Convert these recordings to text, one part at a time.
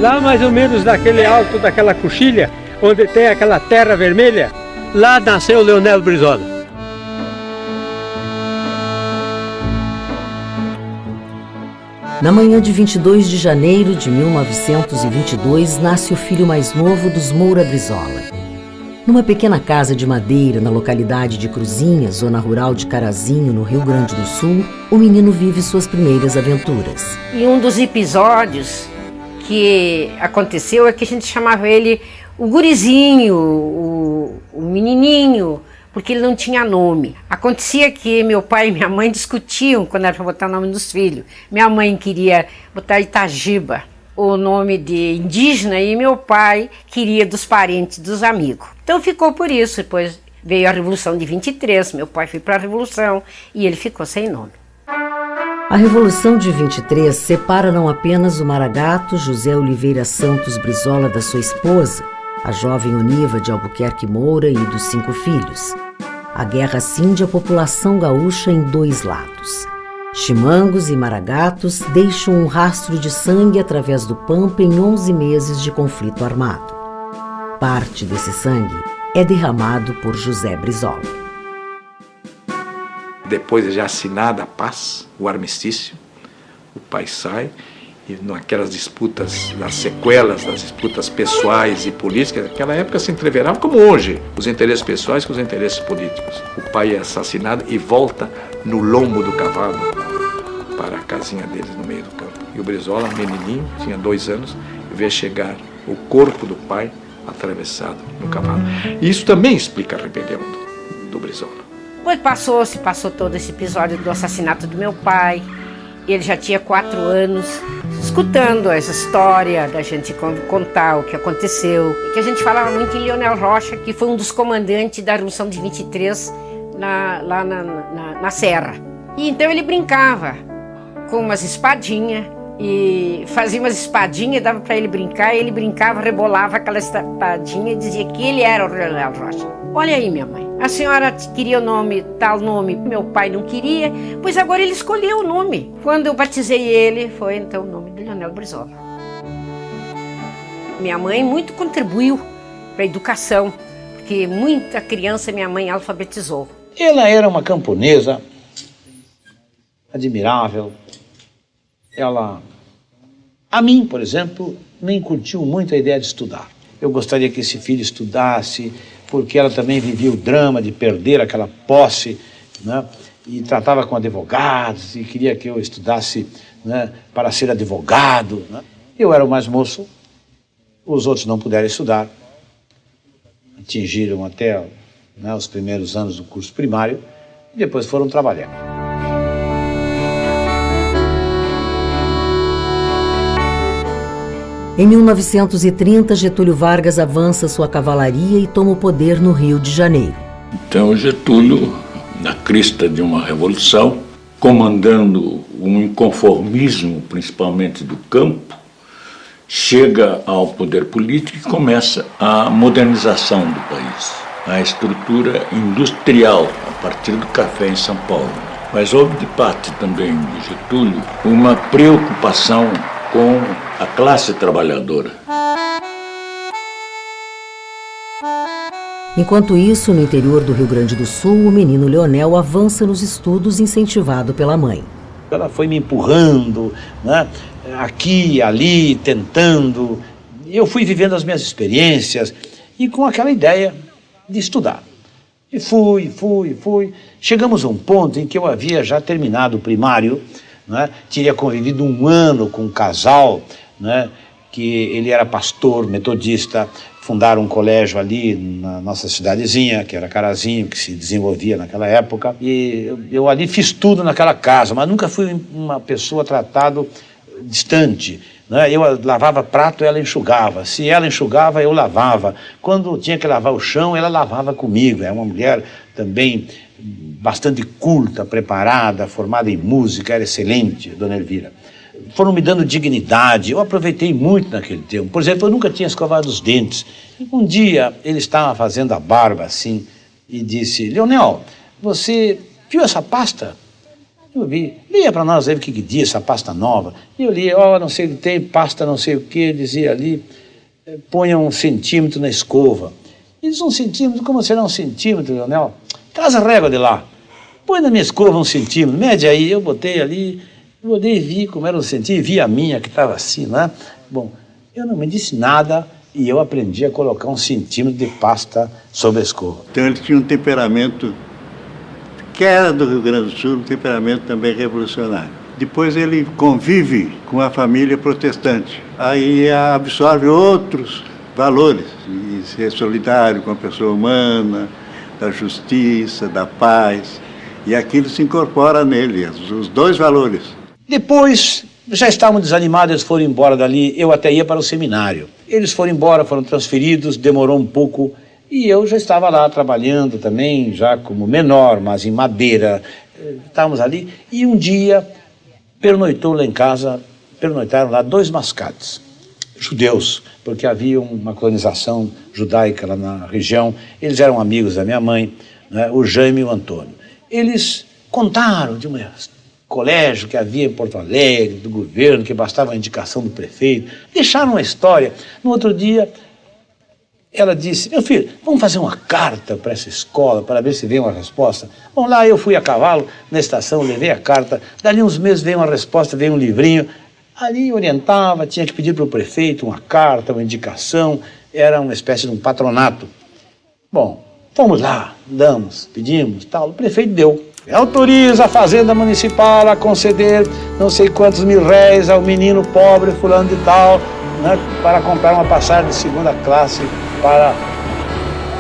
Lá mais ou menos daquele alto daquela coxilha, onde tem aquela terra vermelha, lá nasceu Leonel Brizola. Na manhã de 22 de janeiro de 1922, nasce o filho mais novo dos Moura Brizola. Numa pequena casa de madeira na localidade de Cruzinha, zona rural de Carazinho, no Rio Grande do Sul, o menino vive suas primeiras aventuras. E um dos episódios que aconteceu é que a gente chamava ele o gurizinho, o menininho, porque ele não tinha nome. Acontecia que meu pai e minha mãe discutiam quando era para botar o nome dos filhos. Minha mãe queria botar Itagiba, o nome de indígena, e meu pai queria dos parentes, dos amigos. Então ficou por isso. Depois veio a Revolução de 23, meu pai foi para a Revolução e ele ficou sem nome. A Revolução de 23 separa não apenas o maragato José Oliveira Santos Brizola da sua esposa, a jovem Oniva de Albuquerque Moura, e dos 5 filhos. A guerra cinde a população gaúcha em 2 lados. Chimangos e maragatos deixam um rastro de sangue através do Pampa em 11 meses de conflito armado. Parte desse sangue é derramado por José Brizola. Depois de já assinada a paz, o armistício, o pai sai e naquelas disputas, nas sequelas das disputas pessoais e políticas, naquela época se entreverava como hoje, os interesses pessoais com os interesses políticos. O pai é assassinado e volta no lombo do cavalo para a casinha deles no meio do campo. E o Brizola, menininho, tinha 2 anos, vê chegar o corpo do pai atravessado no cavalo. E isso também explica a rebelião do Brizola. Depois passou todo esse episódio do assassinato do meu pai. Ele já tinha 4 anos, escutando essa história, da gente contar o que aconteceu. E que a gente falava muito em Leonel Rocha, que foi um dos comandantes da Revolução de 23 lá na Serra. E então ele brincava com umas espadinhas, e fazia umas espadinhas, dava para ele brincar, e ele brincava, rebolava aquela espadinha e dizia que ele era o Leonel Rocha. Olha aí, minha mãe, a senhora queria o nome, tal nome, meu pai não queria, pois agora ele escolheu o nome. Quando eu batizei ele, foi então o nome de Leonel Brizola. Minha mãe muito contribuiu para a educação, porque muita criança minha mãe alfabetizou. Ela era uma camponesa admirável. Ela, a mim, por exemplo, me incutiu muito a ideia de estudar. Eu gostaria que esse filho estudasse, porque ela também vivia o drama de perder aquela posse, né? E tratava com advogados e queria que eu estudasse, né, para ser advogado, né? Eu era o mais moço, os outros não puderam estudar, atingiram até, né, os primeiros anos do curso primário e depois foram trabalhar. Em 1930, Getúlio Vargas avança sua cavalaria e toma o poder no Rio de Janeiro. Então Getúlio, na crista de uma revolução, comandando um inconformismo, principalmente do campo, chega ao poder político e começa a modernização do país, a estrutura industrial, a partir do café em São Paulo. Mas houve de parte também de Getúlio uma preocupação com a classe trabalhadora. Enquanto isso, no interior do Rio Grande do Sul, o menino Leonel avança nos estudos incentivado pela mãe. Ela foi me empurrando, né, aqui e ali, tentando. Eu fui vivendo as minhas experiências e com aquela ideia de estudar. E fui. Chegamos a um ponto em que eu havia já terminado o primário, né, tinha convivido 1 ano com um casal, né, que ele era pastor metodista, fundaram um colégio ali na nossa cidadezinha, que era Carazinho, que se desenvolvia naquela época, e eu ali fiz tudo naquela casa, mas nunca fui uma pessoa tratada distante, né? Eu lavava prato, ela enxugava, se ela enxugava, eu lavava, quando tinha que lavar o chão, ela lavava comigo. É uma mulher também bastante culta, preparada, formada em música, era excelente, Dona Elvira. Foram me dando dignidade, eu aproveitei muito naquele tempo. Por exemplo, eu nunca tinha escovado os dentes. E um dia ele estava fazendo a barba assim e disse: Leonel, você viu essa pasta? Eu vi, lia para nós aí o que diz essa pasta nova. E eu lia, não sei o que tem, pasta não sei o que, dizia ali, ponha 1 centímetro na escova. E diz 1 centímetro, como será 1 centímetro, Leonel? Traz a régua de lá, põe na minha escova 1 centímetro, mede aí. Eu botei ali, e vi como era 1 centímetro, vi a minha que estava assim, né? Bom, eu não me disse nada e eu aprendi a colocar 1 centímetro de pasta sobre a escova. Então ele tinha um temperamento que era do Rio Grande do Sul, um temperamento também revolucionário. Depois ele convive com a família protestante, aí absorve outros valores, e ser solidário com a pessoa humana, da justiça, da paz, e aquilo se incorpora nele, os 2 valores. Depois, já estavam desanimados, eles foram embora dali, eu até ia para o seminário. Eles foram embora, foram transferidos, demorou um pouco, e eu já estava lá trabalhando também, já como menor, mas em Madeira. Estávamos ali, e um dia pernoitou lá em casa, pernoitaram lá 2 mascates, judeus, porque havia uma colonização judaica lá na região. Eles eram amigos da minha mãe, né, o Jaime e o Antônio. Eles contaram de um colégio que havia em Porto Alegre, do governo, que bastava a indicação do prefeito, deixaram uma história. No outro dia, ela disse, meu filho, vamos fazer uma carta para essa escola, para ver se vem uma resposta. Bom, lá eu fui a cavalo na estação, levei a carta, dali uns meses veio uma resposta, veio um livrinho, ali orientava, tinha que pedir para o prefeito uma carta, uma indicação, era uma espécie de um patronato. Bom, fomos lá, damos, pedimos, tal, o prefeito deu. Autoriza a Fazenda Municipal a conceder não sei quantos mil réis ao menino pobre fulano de tal, né, para comprar uma passagem de 2ª classe para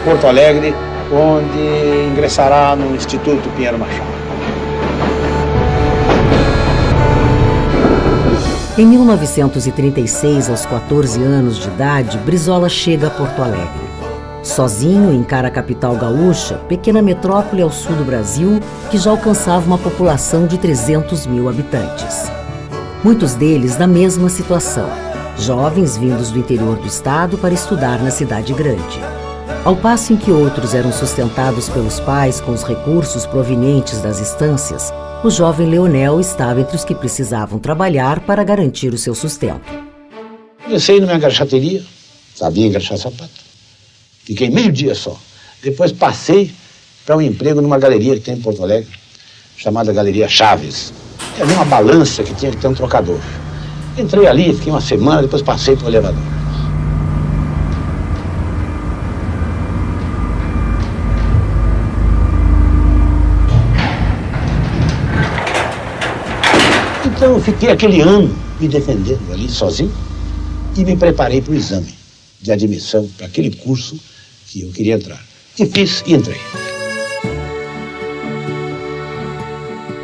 Porto Alegre, onde ingressará no Instituto Pinheiro Machado. Em 1936, aos 14 anos de idade, Brizola chega a Porto Alegre. Sozinho, encara a capital gaúcha, pequena metrópole ao sul do Brasil, que já alcançava uma população de 300 mil habitantes. Muitos deles na mesma situação, jovens vindos do interior do estado para estudar na cidade grande. Ao passo em que outros eram sustentados pelos pais com os recursos provenientes das estâncias, o jovem Leonel estava entre os que precisavam trabalhar para garantir o seu sustento. Comecei numa engraxateria, sabia engraxar sapato. Fiquei meio dia só. Depois passei para um emprego numa galeria que tem em Porto Alegre, chamada Galeria Chaves. Havia uma balança que tinha que ter um trocador. Entrei ali, fiquei uma semana, depois passei para o elevador. Então eu fiquei aquele ano me defendendo ali sozinho e me preparei para o exame de admissão para aquele curso que eu queria entrar. E fiz e entrei.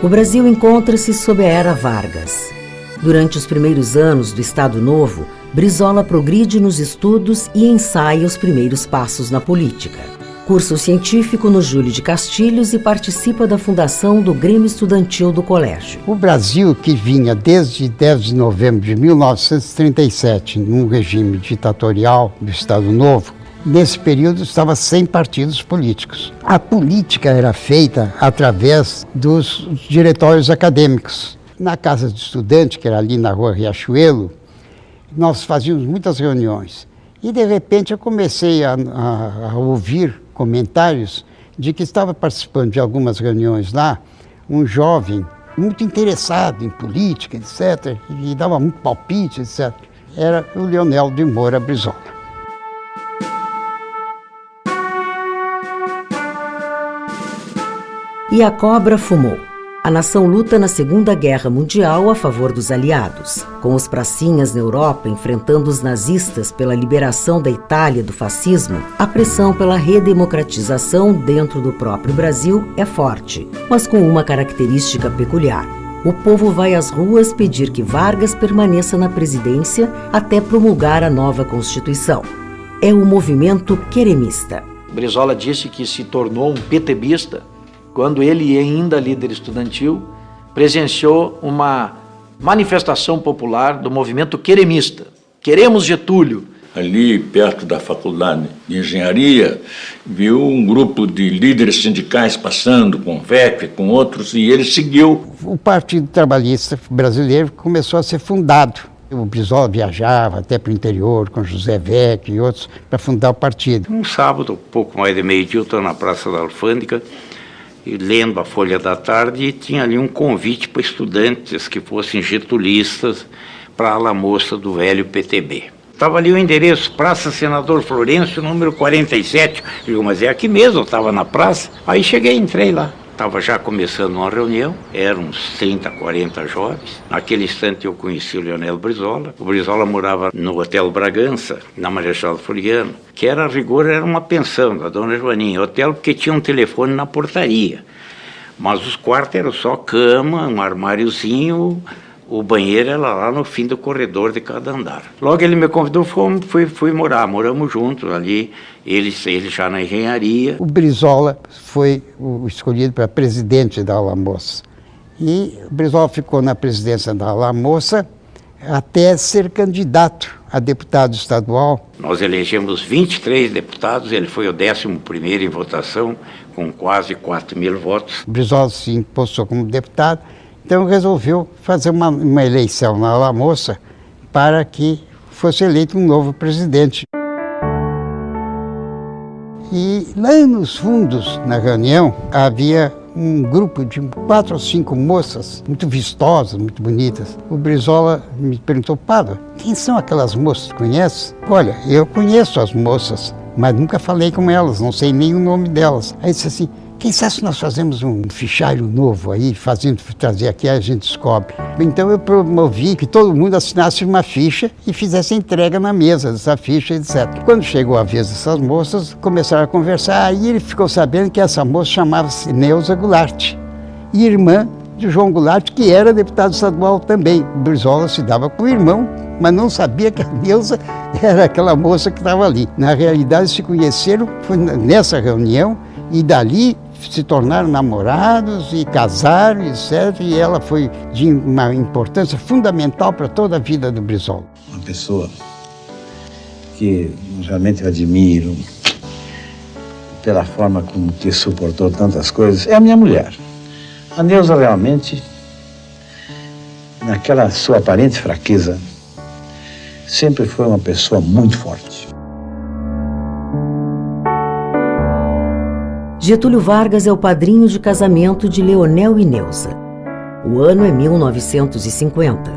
O Brasil encontra-se sob a era Vargas. Durante os primeiros anos do Estado Novo, Brizola progride nos estudos e ensaia os primeiros passos na política. Cursa o científico no Júlio de Castilhos e participa da fundação do Grêmio Estudantil do Colégio. O Brasil, que vinha desde 10 de novembro de 1937 num regime ditatorial do Estado Novo, nesse período estava sem partidos políticos. A política era feita através dos diretórios acadêmicos. Na Casa de Estudante, que era ali na Rua Riachuelo, nós fazíamos muitas reuniões. E, de repente, eu comecei a ouvir comentários de que estava participando de algumas reuniões lá, um jovem muito interessado em política, etc., e dava muito palpite, etc. Era o Leonel de Moura Brizola. E a cobra fumou. A nação luta na Segunda Guerra Mundial a favor dos aliados. Com os pracinhas na Europa enfrentando os nazistas pela liberação da Itália do fascismo, a pressão pela redemocratização dentro do próprio Brasil é forte, mas com uma característica peculiar. O povo vai às ruas pedir que Vargas permaneça na presidência até promulgar a nova Constituição. É o movimento queremista. Brizola disse que se tornou um petebista quando ele, ainda líder estudantil, presenciou uma manifestação popular do movimento queremista. Queremos Getúlio. ali perto da Faculdade de Engenharia, viu um grupo de líderes sindicais passando com o VEC, com outros, e ele seguiu. O Partido Trabalhista Brasileiro começou a ser fundado. O Brizola viajava até para o interior com José Vec e outros para fundar o partido. Um sábado, pouco mais de meio-dia, eu estou na Praça da Alfândega e lendo a Folha da Tarde, e tinha ali um convite para estudantes que fossem getulistas para a ala moça do velho PTB. Estava ali o endereço, Praça Senador Florencio, número 47. Eu digo, mas é aqui mesmo, eu estava na praça. Aí cheguei, entrei lá. Estava já começando uma reunião, eram uns 30, 40 jovens. Naquele instante eu conheci o Leonel Brizola. O Brizola morava no Hotel Bragança, na Marechal Floriano, que a rigor era uma pensão da dona Joaninha. Hotel porque tinha um telefone na portaria. Mas os quartos eram só cama, um armáriozinho, o banheiro era lá no fim do corredor de cada andar. Logo ele me convidou, fui morar, moramos juntos ali, ele já na engenharia. O Brizola foi o escolhido para presidente da Ala Moça. E o Brizola ficou na presidência da Ala Moça até ser candidato a deputado estadual. Nós elegemos 23 deputados, ele foi o 11º em votação, com quase 4.000 votos. O Brizola se impostou como deputado. Então resolveu fazer uma eleição na Ala Moça para que fosse eleito um novo presidente. E lá nos fundos, na reunião, havia um grupo de 4 ou 5 moças, muito vistosas, muito bonitas. O Brizola me perguntou, Pádua, quem são aquelas moças? Conhece? Olha, eu conheço as moças, mas nunca falei com elas, não sei nem o nome delas. Aí disse assim, quem sabe se nós fazemos um fichário novo aí, trazer aqui, a gente descobre. Então eu promovi que todo mundo assinasse uma ficha e fizesse entrega na mesa dessa ficha, etc. Quando chegou a vez dessas moças, começaram a conversar, aí ele ficou sabendo que essa moça chamava-se Neuza Goulart, irmã de João Goulart, que era deputado estadual também. O Brizola se dava com o irmão, mas não sabia que a Neuza era aquela moça que estava ali. Na realidade, se conheceram, foi nessa reunião, e dali se tornaram namorados e casaram, etc. E ela foi de uma importância fundamental para toda a vida do Brizola. Uma pessoa que realmente eu admiro pela forma como que suportou tantas coisas é a minha mulher. A Neuza realmente, naquela sua aparente fraqueza, sempre foi uma pessoa muito forte. Getúlio Vargas é o padrinho de casamento de Leonel e Neuza. O ano é 1950.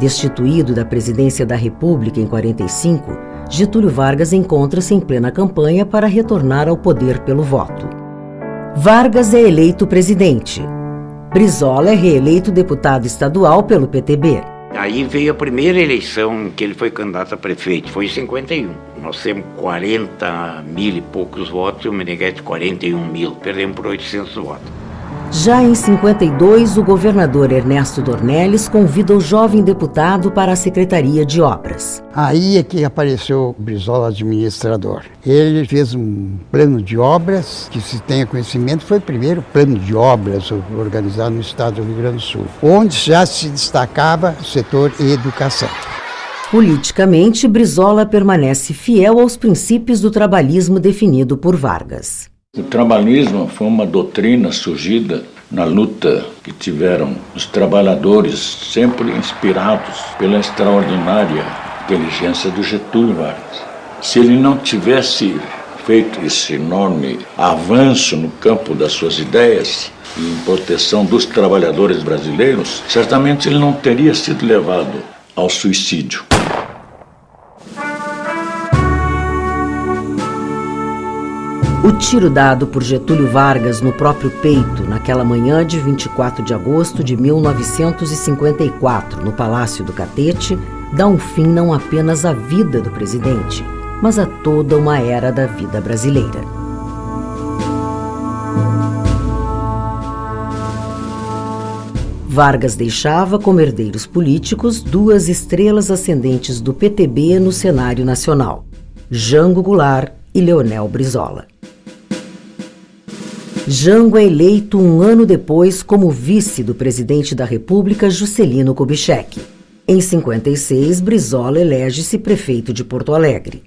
Destituído da presidência da República em 45, Getúlio Vargas encontra-se em plena campanha para retornar ao poder pelo voto. Vargas é eleito presidente. Brizola é reeleito deputado estadual pelo PTB. Aí veio a primeira eleição em que ele foi candidato a prefeito, foi em 51. Nós temos 40 mil e poucos votos e o Meneghetti 41 mil, perdemos por 800 votos. Já em 52, o governador Ernesto Dornelles convida o jovem deputado para a Secretaria de Obras. Aí é que apareceu o Brizola administrador. Ele fez um plano de obras, que se tenha conhecimento, foi o primeiro plano de obras organizado no estado do Rio Grande do Sul, onde já se destacava o setor educação. Politicamente, Brizola permanece fiel aos princípios do trabalhismo definido por Vargas. O trabalhismo foi uma doutrina surgida na luta que tiveram os trabalhadores, sempre inspirados pela extraordinária inteligência do Getúlio Vargas. Se ele não tivesse feito esse enorme avanço no campo das suas ideias, em proteção dos trabalhadores brasileiros, certamente ele não teria sido levado ao suicídio. O tiro dado por Getúlio Vargas no próprio peito naquela manhã de 24 de agosto de 1954, no Palácio do Catete, dá um fim não apenas à vida do presidente, mas a toda uma era da vida brasileira. Vargas deixava como herdeiros políticos 2 estrelas ascendentes do PTB no cenário nacional, Jango Goulart e Leonel Brizola. Jango é eleito um ano depois como vice do presidente da República, Juscelino Kubitschek. Em 56, Brizola elege-se prefeito de Porto Alegre.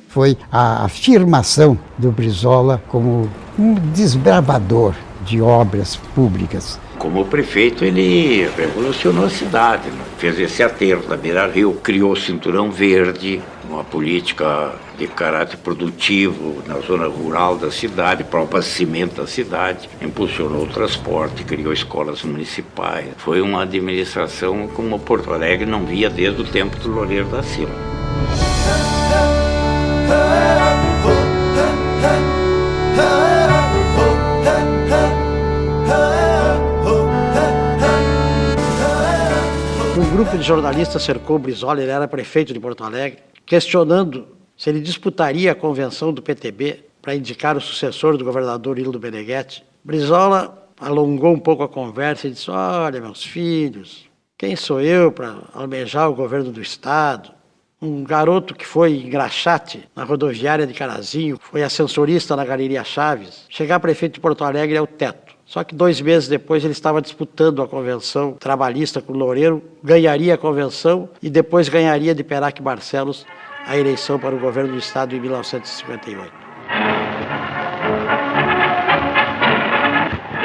Foi a afirmação do Brizola como um desbravador de obras públicas. Como prefeito, ele revolucionou a cidade, né? Fez esse aterro da Beira-Rio, criou o Cinturão Verde, uma política de caráter produtivo na zona rural da cidade, para o abastecimento da cidade, impulsionou o transporte, criou escolas municipais. Foi uma administração como Porto Alegre não via desde o tempo do Loureiro da Silva. Um grupo de jornalistas cercou o Brizola, ele era prefeito de Porto Alegre, questionando se ele disputaria a convenção do PTB para indicar o sucessor do governador Hildo Meneghetti. Brizola alongou um pouco a conversa e disse: olha, meus filhos, quem sou eu para almejar o governo do Estado? Um garoto que foi engraxate na rodoviária de Carazinho, foi ascensorista na Galeria Chaves. Chegar prefeito de Porto Alegre é o teto. Só que 2 meses depois ele estava disputando a convenção trabalhista com o Loureiro, ganharia a convenção e depois ganharia de Perac Barcelos a eleição para o governo do Estado em 1958.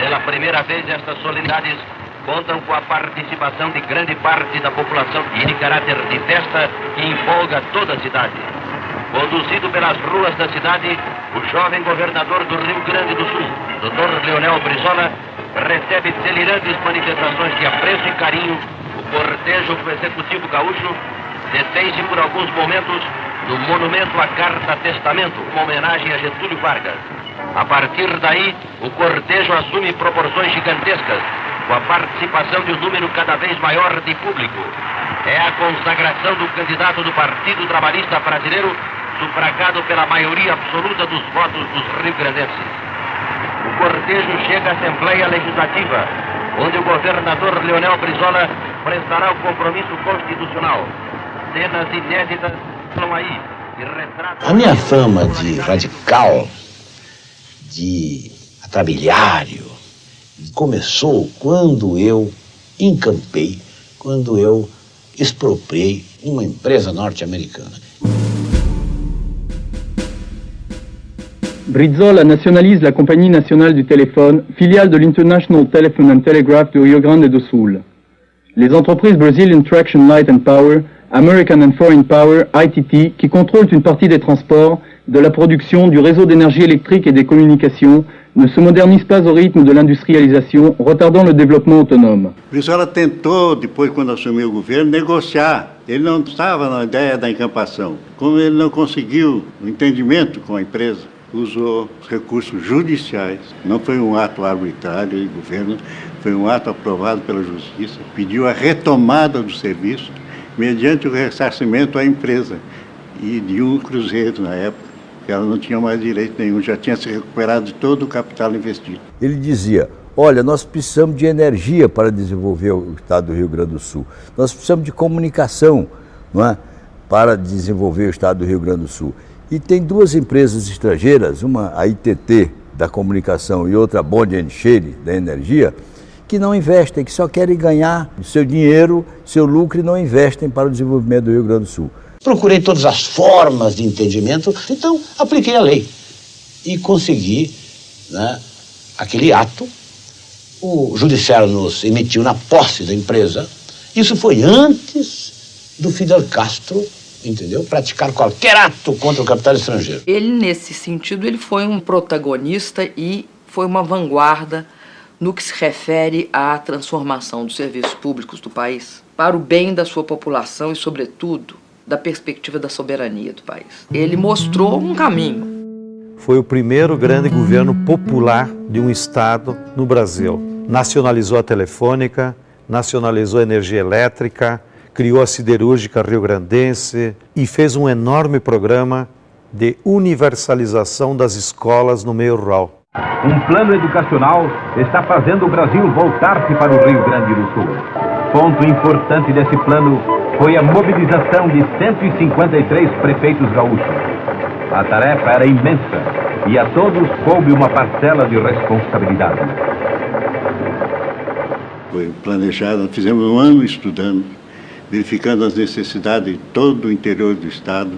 Pela primeira vez, estas solenidades contam com a participação de grande parte da população e de caráter de festa que empolga toda a cidade. Conduzido pelas ruas da cidade, o jovem governador do Rio Grande do Sul, Dr. Leonel Brizola, recebe delirantes manifestações de apreço e carinho. O cortejo do Executivo Gaúcho detém-se por alguns momentos no monumento à Carta Testamento, uma homenagem a Getúlio Vargas. A partir daí, o cortejo assume proporções gigantescas, com a participação de um número cada vez maior de público. É a consagração do candidato do Partido Trabalhista Brasileiro, sufragado pela maioria absoluta dos votos dos rio-grandenses. O cortejo chega à Assembleia Legislativa, onde o governador Leonel Brizola prestará o compromisso constitucional. Cenas inéditas estão aí e retratam... A minha fama de radical, de atrabiliário, começou quando eu encampei, quando eu expropriei uma empresa norte-americana. Brizola nationalise la Compagnie nationale du téléphone, filiale de l'International Telephone and Telegraph du Rio Grande do Sul. Les entreprises Brazilian Traction Light and Power, American and Foreign Power, ITT, qui contrôlent une partie des transports, de la production, du réseau d'énergie électrique et des communications, ne se modernisent pas au rythme de l'industrialisation, retardant le développement autonome. Brizola tentou, depois, quando assumiu o governo, negociar. Ele não estava na ideia da encampação. Como ele não conseguiu o entendimento com a empresa, usou os recursos judiciais. Não foi um ato arbitrário do governo, foi um ato aprovado pela Justiça. Pediu a retomada do serviço mediante o ressarcimento à empresa e de um cruzeiro na época, que ela não tinha mais direito nenhum, já tinha se recuperado de todo o capital investido. Ele dizia: olha, nós precisamos de energia para desenvolver o estado do Rio Grande do Sul. Nós precisamos de comunicação, não é, para desenvolver o estado do Rio Grande do Sul. E tem 2 empresas estrangeiras, uma a ITT da comunicação e outra a Bond & Shale da energia, que não investem, que só querem ganhar seu dinheiro, seu lucro e não investem para o desenvolvimento do Rio Grande do Sul. Procurei todas as formas de entendimento, então apliquei a lei e consegui, né, aquele ato. O judiciário nos emitiu na posse da empresa. Isso foi antes do Fidel Castro, entendeu, praticar qualquer ato contra o capital estrangeiro. Ele, nesse sentido, ele foi um protagonista e foi uma vanguarda no que se refere à transformação dos serviços públicos do país para o bem da sua população e, sobretudo, da perspectiva da soberania do país. Ele mostrou um caminho. Foi o primeiro grande governo popular de um estado no Brasil. Nacionalizou a telefônica, nacionalizou a energia elétrica, criou a siderúrgica rio-grandense e fez um enorme programa de universalização das escolas no meio rural. Um plano educacional está fazendo o Brasil voltar-se para o Rio Grande do Sul. Ponto importante desse plano foi a mobilização de 153 prefeitos gaúchos. A tarefa era imensa e a todos coube uma parcela de responsabilidade. foi planejado, nós fizemos um ano estudando, verificando as necessidades de todo o interior do estado.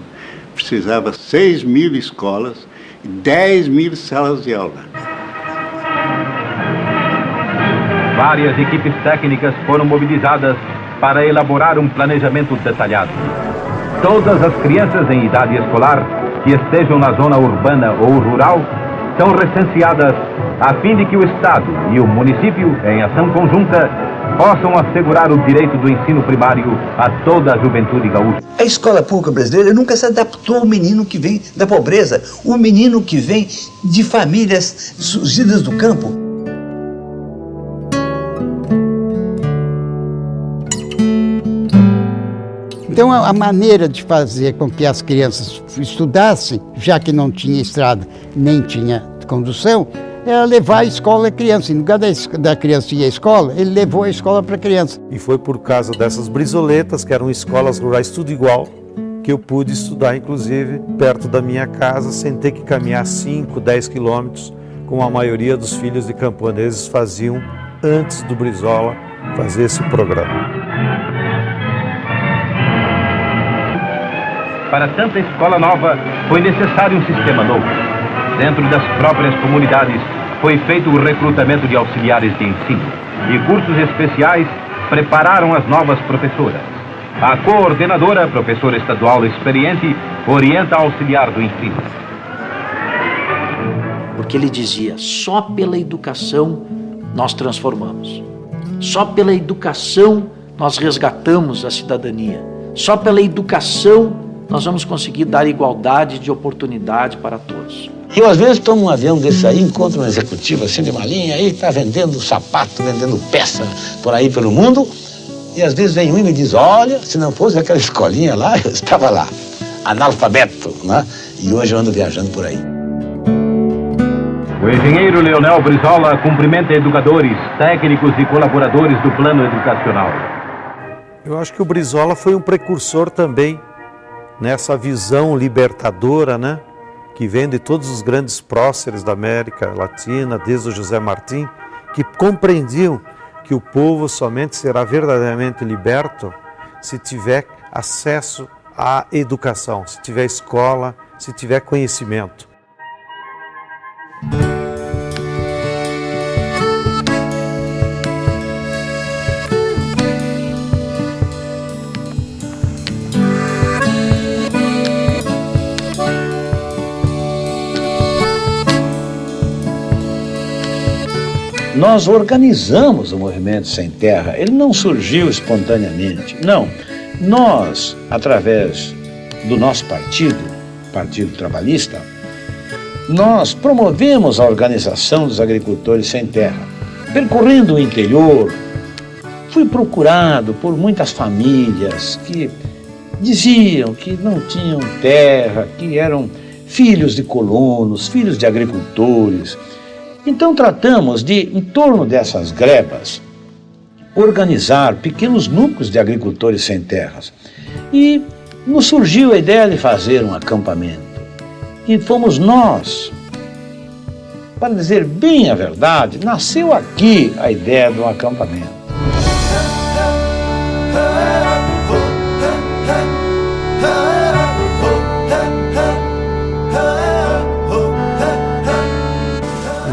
Precisava 6.000 escolas e 10.000 salas de aula. Várias equipes técnicas foram mobilizadas para elaborar um planejamento detalhado. Todas as crianças em idade escolar que estejam na zona urbana ou rural são recenseadas a fim de que o Estado e o município, em ação conjunta, possam assegurar o direito do ensino primário a toda a juventude gaúcha. A escola pública brasileira nunca se adaptou ao menino que vem da pobreza, o menino que vem de famílias surgidas do campo. Então, a maneira de fazer com que as crianças estudassem, já que não tinha estrada nem tinha condução, era levar a escola à criança. Em lugar da criança ir à escola, ele levou a escola para a criança. E foi por causa dessas brisoletas, que eram escolas rurais tudo igual, que eu pude estudar, inclusive, perto da minha casa, sem ter que caminhar 5, 10 quilômetros, como a maioria dos filhos de camponeses faziam antes do Brizola fazer esse programa. Para tanta escola nova, foi necessário um sistema novo. Dentro das próprias comunidades, foi feito o recrutamento de auxiliares de ensino. E cursos especiais prepararam as novas professoras. A coordenadora, professora estadual experiente, orienta a auxiliar do ensino. Porque ele dizia, só pela educação nós transformamos. Só pela educação nós resgatamos a cidadania. Só pela educação nós vamos conseguir dar igualdade de oportunidade para todos. Eu, às vezes, tomo um avião desse aí, encontro um executivo assim de uma linha, aí está vendendo sapato, vendendo peça por aí pelo mundo, e às vezes vem um e me diz, olha, se não fosse aquela escolinha lá, eu estava lá, analfabeto, né? E hoje eu ando viajando por aí. O engenheiro Leonel Brizola cumprimenta educadores, técnicos e colaboradores do plano educacional. Eu acho que o Brizola foi um precursor também nessa visão libertadora, né, que vem de todos os grandes próceres da América Latina, desde o José Martí, que compreendiam que o povo somente será verdadeiramente liberto se tiver acesso à educação, se tiver escola, se tiver conhecimento. Nós organizamos o Movimento Sem Terra, ele não surgiu espontaneamente, não. Nós, através do nosso partido, Partido Trabalhista, nós promovemos a organização dos agricultores sem terra. Percorrendo o interior, fui procurado por muitas famílias que diziam que não tinham terra, que eram filhos de colonos, filhos de agricultores. Então tratamos de, em torno dessas grebas, organizar pequenos núcleos de agricultores sem terras. E nos surgiu a ideia de fazer um acampamento. E fomos nós. Para dizer bem a verdade, nasceu aqui a ideia do acampamento.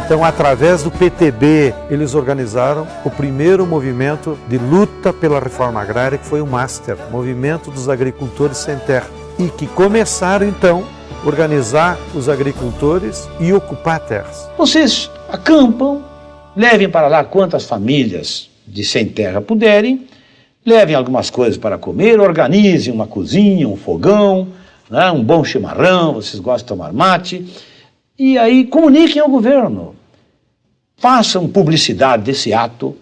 Então, através do PTB, eles organizaram o primeiro movimento de luta pela reforma agrária, que foi o MASTER, Movimento dos Agricultores Sem Terra, e que começaram, então, a organizar os agricultores e ocupar terras. Vocês acampam, levem para lá quantas famílias de sem terra puderem, levem algumas coisas para comer, organizem uma cozinha, um fogão, né, um bom chimarrão, vocês gostam de tomar mate, e aí comuniquem ao governo. Façam publicidade desse ato,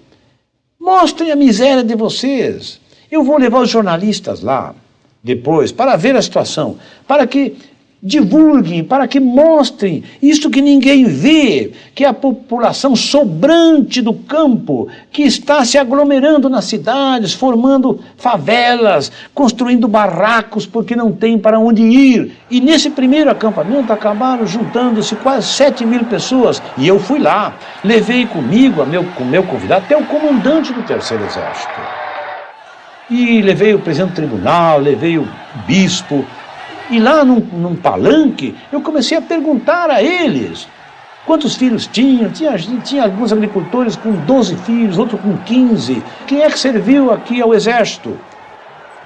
mostrem a miséria de vocês. Eu vou levar os jornalistas lá, depois, para ver a situação, para que divulguem, para que mostrem isto que ninguém vê, que é a população sobrante do campo, que está se aglomerando nas cidades, formando favelas, construindo barracos porque não tem para onde ir. E nesse primeiro acampamento acabaram juntando-se quase 7.000 pessoas. E eu fui lá, levei comigo, com meu convidado, até o comandante do Terceiro Exército. E levei o presidente do tribunal, levei o bispo. E lá num palanque, eu comecei a perguntar a eles quantos filhos tinham. Tinha alguns agricultores com 12 filhos, outros com 15. Quem é que serviu aqui ao exército?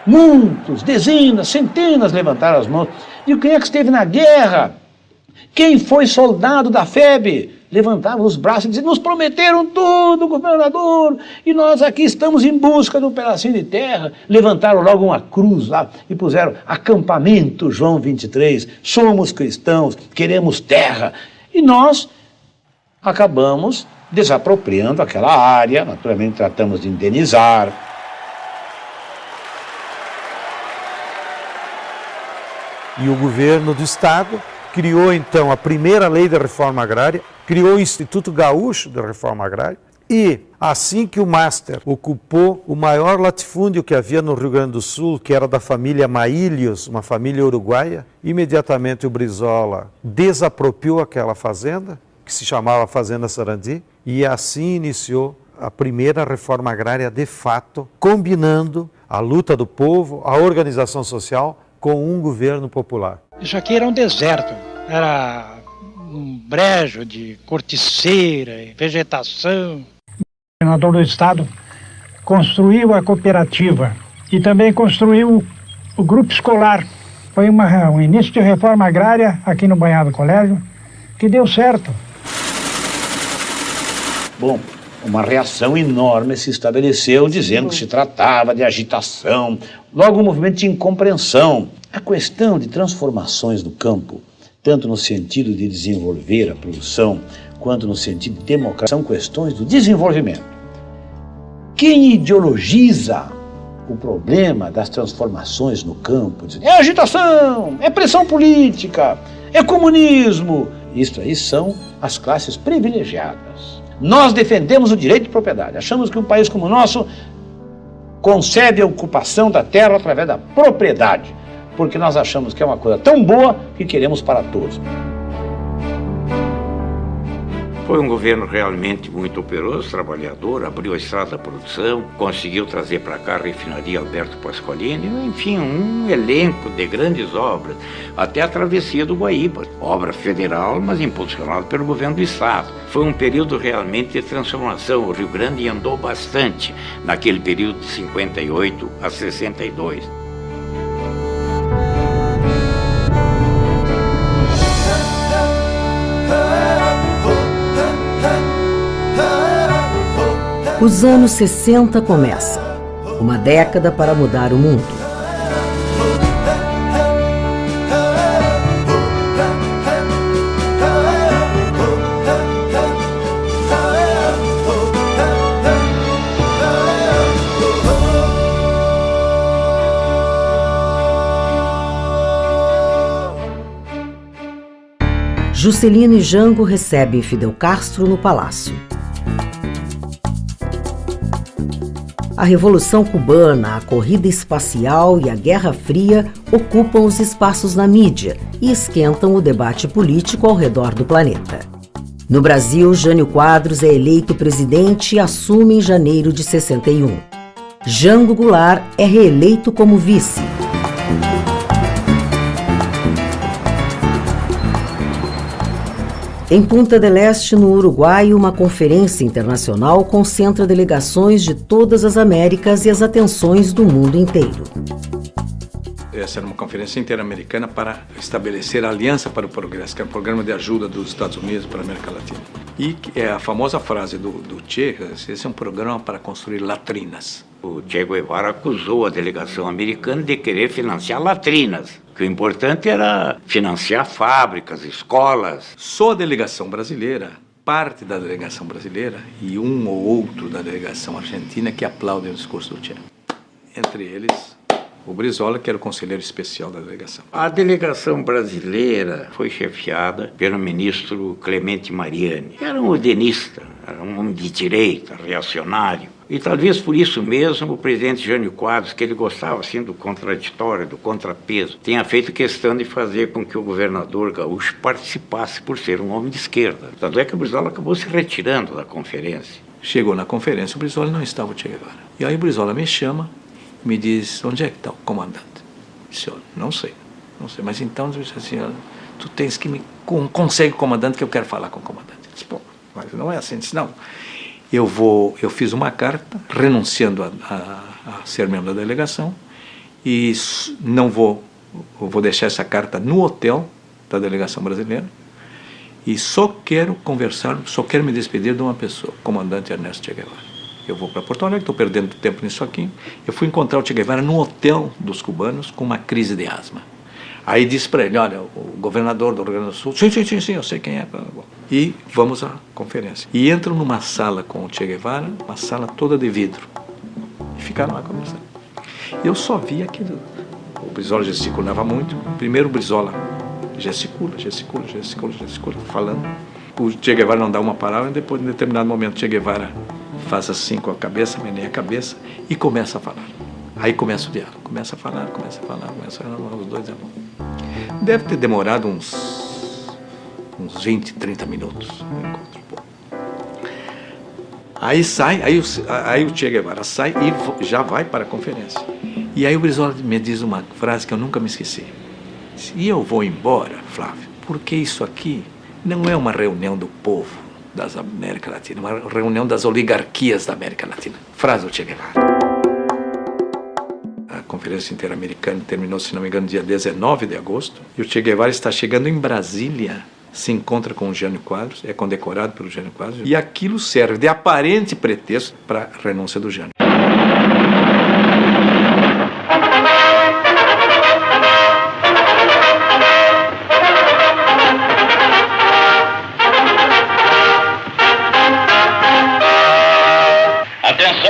Muitos, dezenas, centenas levantaram as mãos. E quem é que esteve na guerra? Quem foi soldado da FEB? Levantavam os braços e diziam: nos prometeram tudo, governador, e nós aqui estamos em busca de um pedacinho de terra. Levantaram logo uma cruz lá e puseram: acampamento João 23, somos cristãos, queremos terra. E nós acabamos desapropriando aquela área, naturalmente tratamos de indenizar. E o governo do estado criou então a primeira lei da reforma agrária, criou o Instituto Gaúcho da Reforma Agrária e, assim que o Master ocupou o maior latifúndio que havia no Rio Grande do Sul, que era da família Maílios, uma família uruguaia, imediatamente o Brizola desapropriou aquela fazenda, que se chamava Fazenda Sarandi, e assim iniciou a primeira reforma agrária de fato, combinando a luta do povo, a organização social, com um governo popular. Isso aqui era um deserto, era um brejo de corticeira e vegetação. O governador do estado construiu a cooperativa e também construiu o grupo escolar. Foi um início de reforma agrária aqui no Banhado Colégio que deu certo. Bom, uma reação enorme se estabeleceu, dizendo que se tratava de agitação, logo um movimento de incompreensão. A questão de transformações no campo, tanto no sentido de desenvolver a produção, quanto no sentido de democracia, são questões do desenvolvimento. Quem ideologiza o problema das transformações no campo diz: é agitação, é pressão política, é comunismo. Isso aí são as classes privilegiadas. Nós defendemos o direito de propriedade. Achamos que um país como o nosso concebe a ocupação da terra através da propriedade, porque nós achamos que é uma coisa tão boa que queremos para todos. Foi um governo realmente muito operoso, trabalhador, abriu a estrada da produção, conseguiu trazer para cá a refinaria Alberto Pasqualini, enfim, um elenco de grandes obras, até a travessia do Guaíba, obra federal, mas impulsionada pelo governo do estado. Foi um período realmente de transformação. O Rio Grande andou bastante naquele período de 58 a 62. Os anos 60 começam. Uma década para mudar o mundo. Juscelino e Jango recebem Fidel Castro no palácio. A Revolução Cubana, a corrida espacial e a Guerra Fria ocupam os espaços na mídia e esquentam o debate político ao redor do planeta. No Brasil, Jânio Quadros é eleito presidente e assume em janeiro de 61. Jango Goulart é reeleito como vice. Em Punta del Este, no Uruguai, uma conferência internacional concentra delegações de todas as Américas e as atenções do mundo inteiro. Essa era uma conferência interamericana para estabelecer a Aliança para o Progresso, que é um programa de ajuda dos Estados Unidos para a América Latina. E é a famosa frase do Che: esse é um programa para construir latrinas. O Che Guevara acusou a delegação americana de querer financiar latrinas, que o importante era financiar fábricas, escolas. Só a delegação brasileira, parte da delegação brasileira e um ou outro da delegação argentina que aplaudem o discurso do Che. Entre eles, o Brizola, que era o conselheiro especial da delegação. A delegação brasileira foi chefiada pelo ministro Clemente Mariani. Era um udenista, era um homem de direita, reacionário. E talvez por isso mesmo o presidente Jânio Quadros, que ele gostava assim do contraditório, do contrapeso, tenha feito questão de fazer com que o governador gaúcho participasse por ser um homem de esquerda. Tanto é que o Brizola acabou se retirando da conferência. Chegou na conferência, o Brizola não estava o Che Guevara. E aí o Brizola me chama, me diz, onde é que está o comandante? Eu disse, não sei, mas então, assim, tu tens que me consegue o comandante, que eu quero falar com o comandante. Eu disse, pô, mas não é assim. Eu disse, não, eu fiz uma carta renunciando a ser membro da delegação e eu vou deixar essa carta no hotel da delegação brasileira e só quero me despedir de uma pessoa, o comandante Ernesto Che Guevara. Eu vou para Porto Alegre, estou perdendo tempo nisso aqui. Eu fui encontrar o Che Guevara no hotel dos cubanos com uma crise de asma. Aí disse para ele, olha, o governador do Rio Grande do Sul, sim, eu sei quem é. E vamos à conferência. E entram numa sala com o Che Guevara, uma sala toda de vidro. E ficaram lá conversando. Eu só vi aquilo. O Brizola gesticulava muito. Primeiro o Brizola gesticula, falando. O Che Guevara não dá uma palavra, e depois, em determinado momento, o Che Guevara faz assim com a cabeça, meneia a cabeça e começa a falar. Aí começa o diálogo, começa a falar, os dois deve ter demorado uns 20, 30 minutos o encontro. Pô. Aí o Che Guevara sai e já vai para a conferência. E aí o Brizola me diz uma frase que eu nunca me esqueci. E eu vou embora, Flávio, porque isso aqui não é uma reunião do povo da América Latina, uma reunião das oligarquias da América Latina. Frase do Che Guevara. A Conferência Interamericana terminou, se não me engano, dia 19 de agosto, e o Che Guevara está chegando em Brasília, se encontra com o Jânio Quadros, é condecorado pelo Jânio Quadros, e aquilo serve de aparente pretexto para a renúncia do Jânio.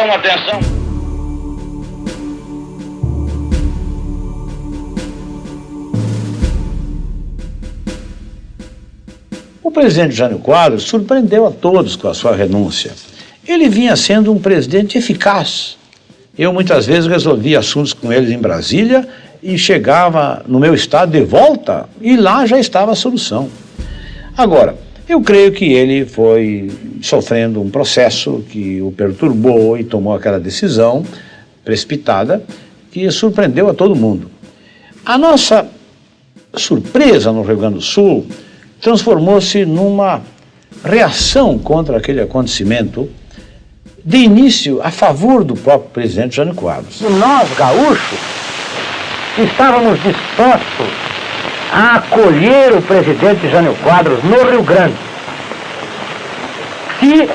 Atenção! O presidente Jânio Quadros surpreendeu a todos com a sua renúncia. Ele vinha sendo um presidente eficaz. Eu muitas vezes resolvia assuntos com ele em Brasília e chegava no meu estado de volta e lá já estava a solução. Agora, eu creio que ele foi sofrendo um processo que o perturbou e tomou aquela decisão precipitada que surpreendeu a todo mundo. A nossa surpresa no Rio Grande do Sul transformou-se numa reação contra aquele acontecimento, de início a favor do próprio presidente Jânio Quadros. Nós, gaúchos, estávamos dispostos a acolher o presidente Jânio Quadros no Rio Grande. Se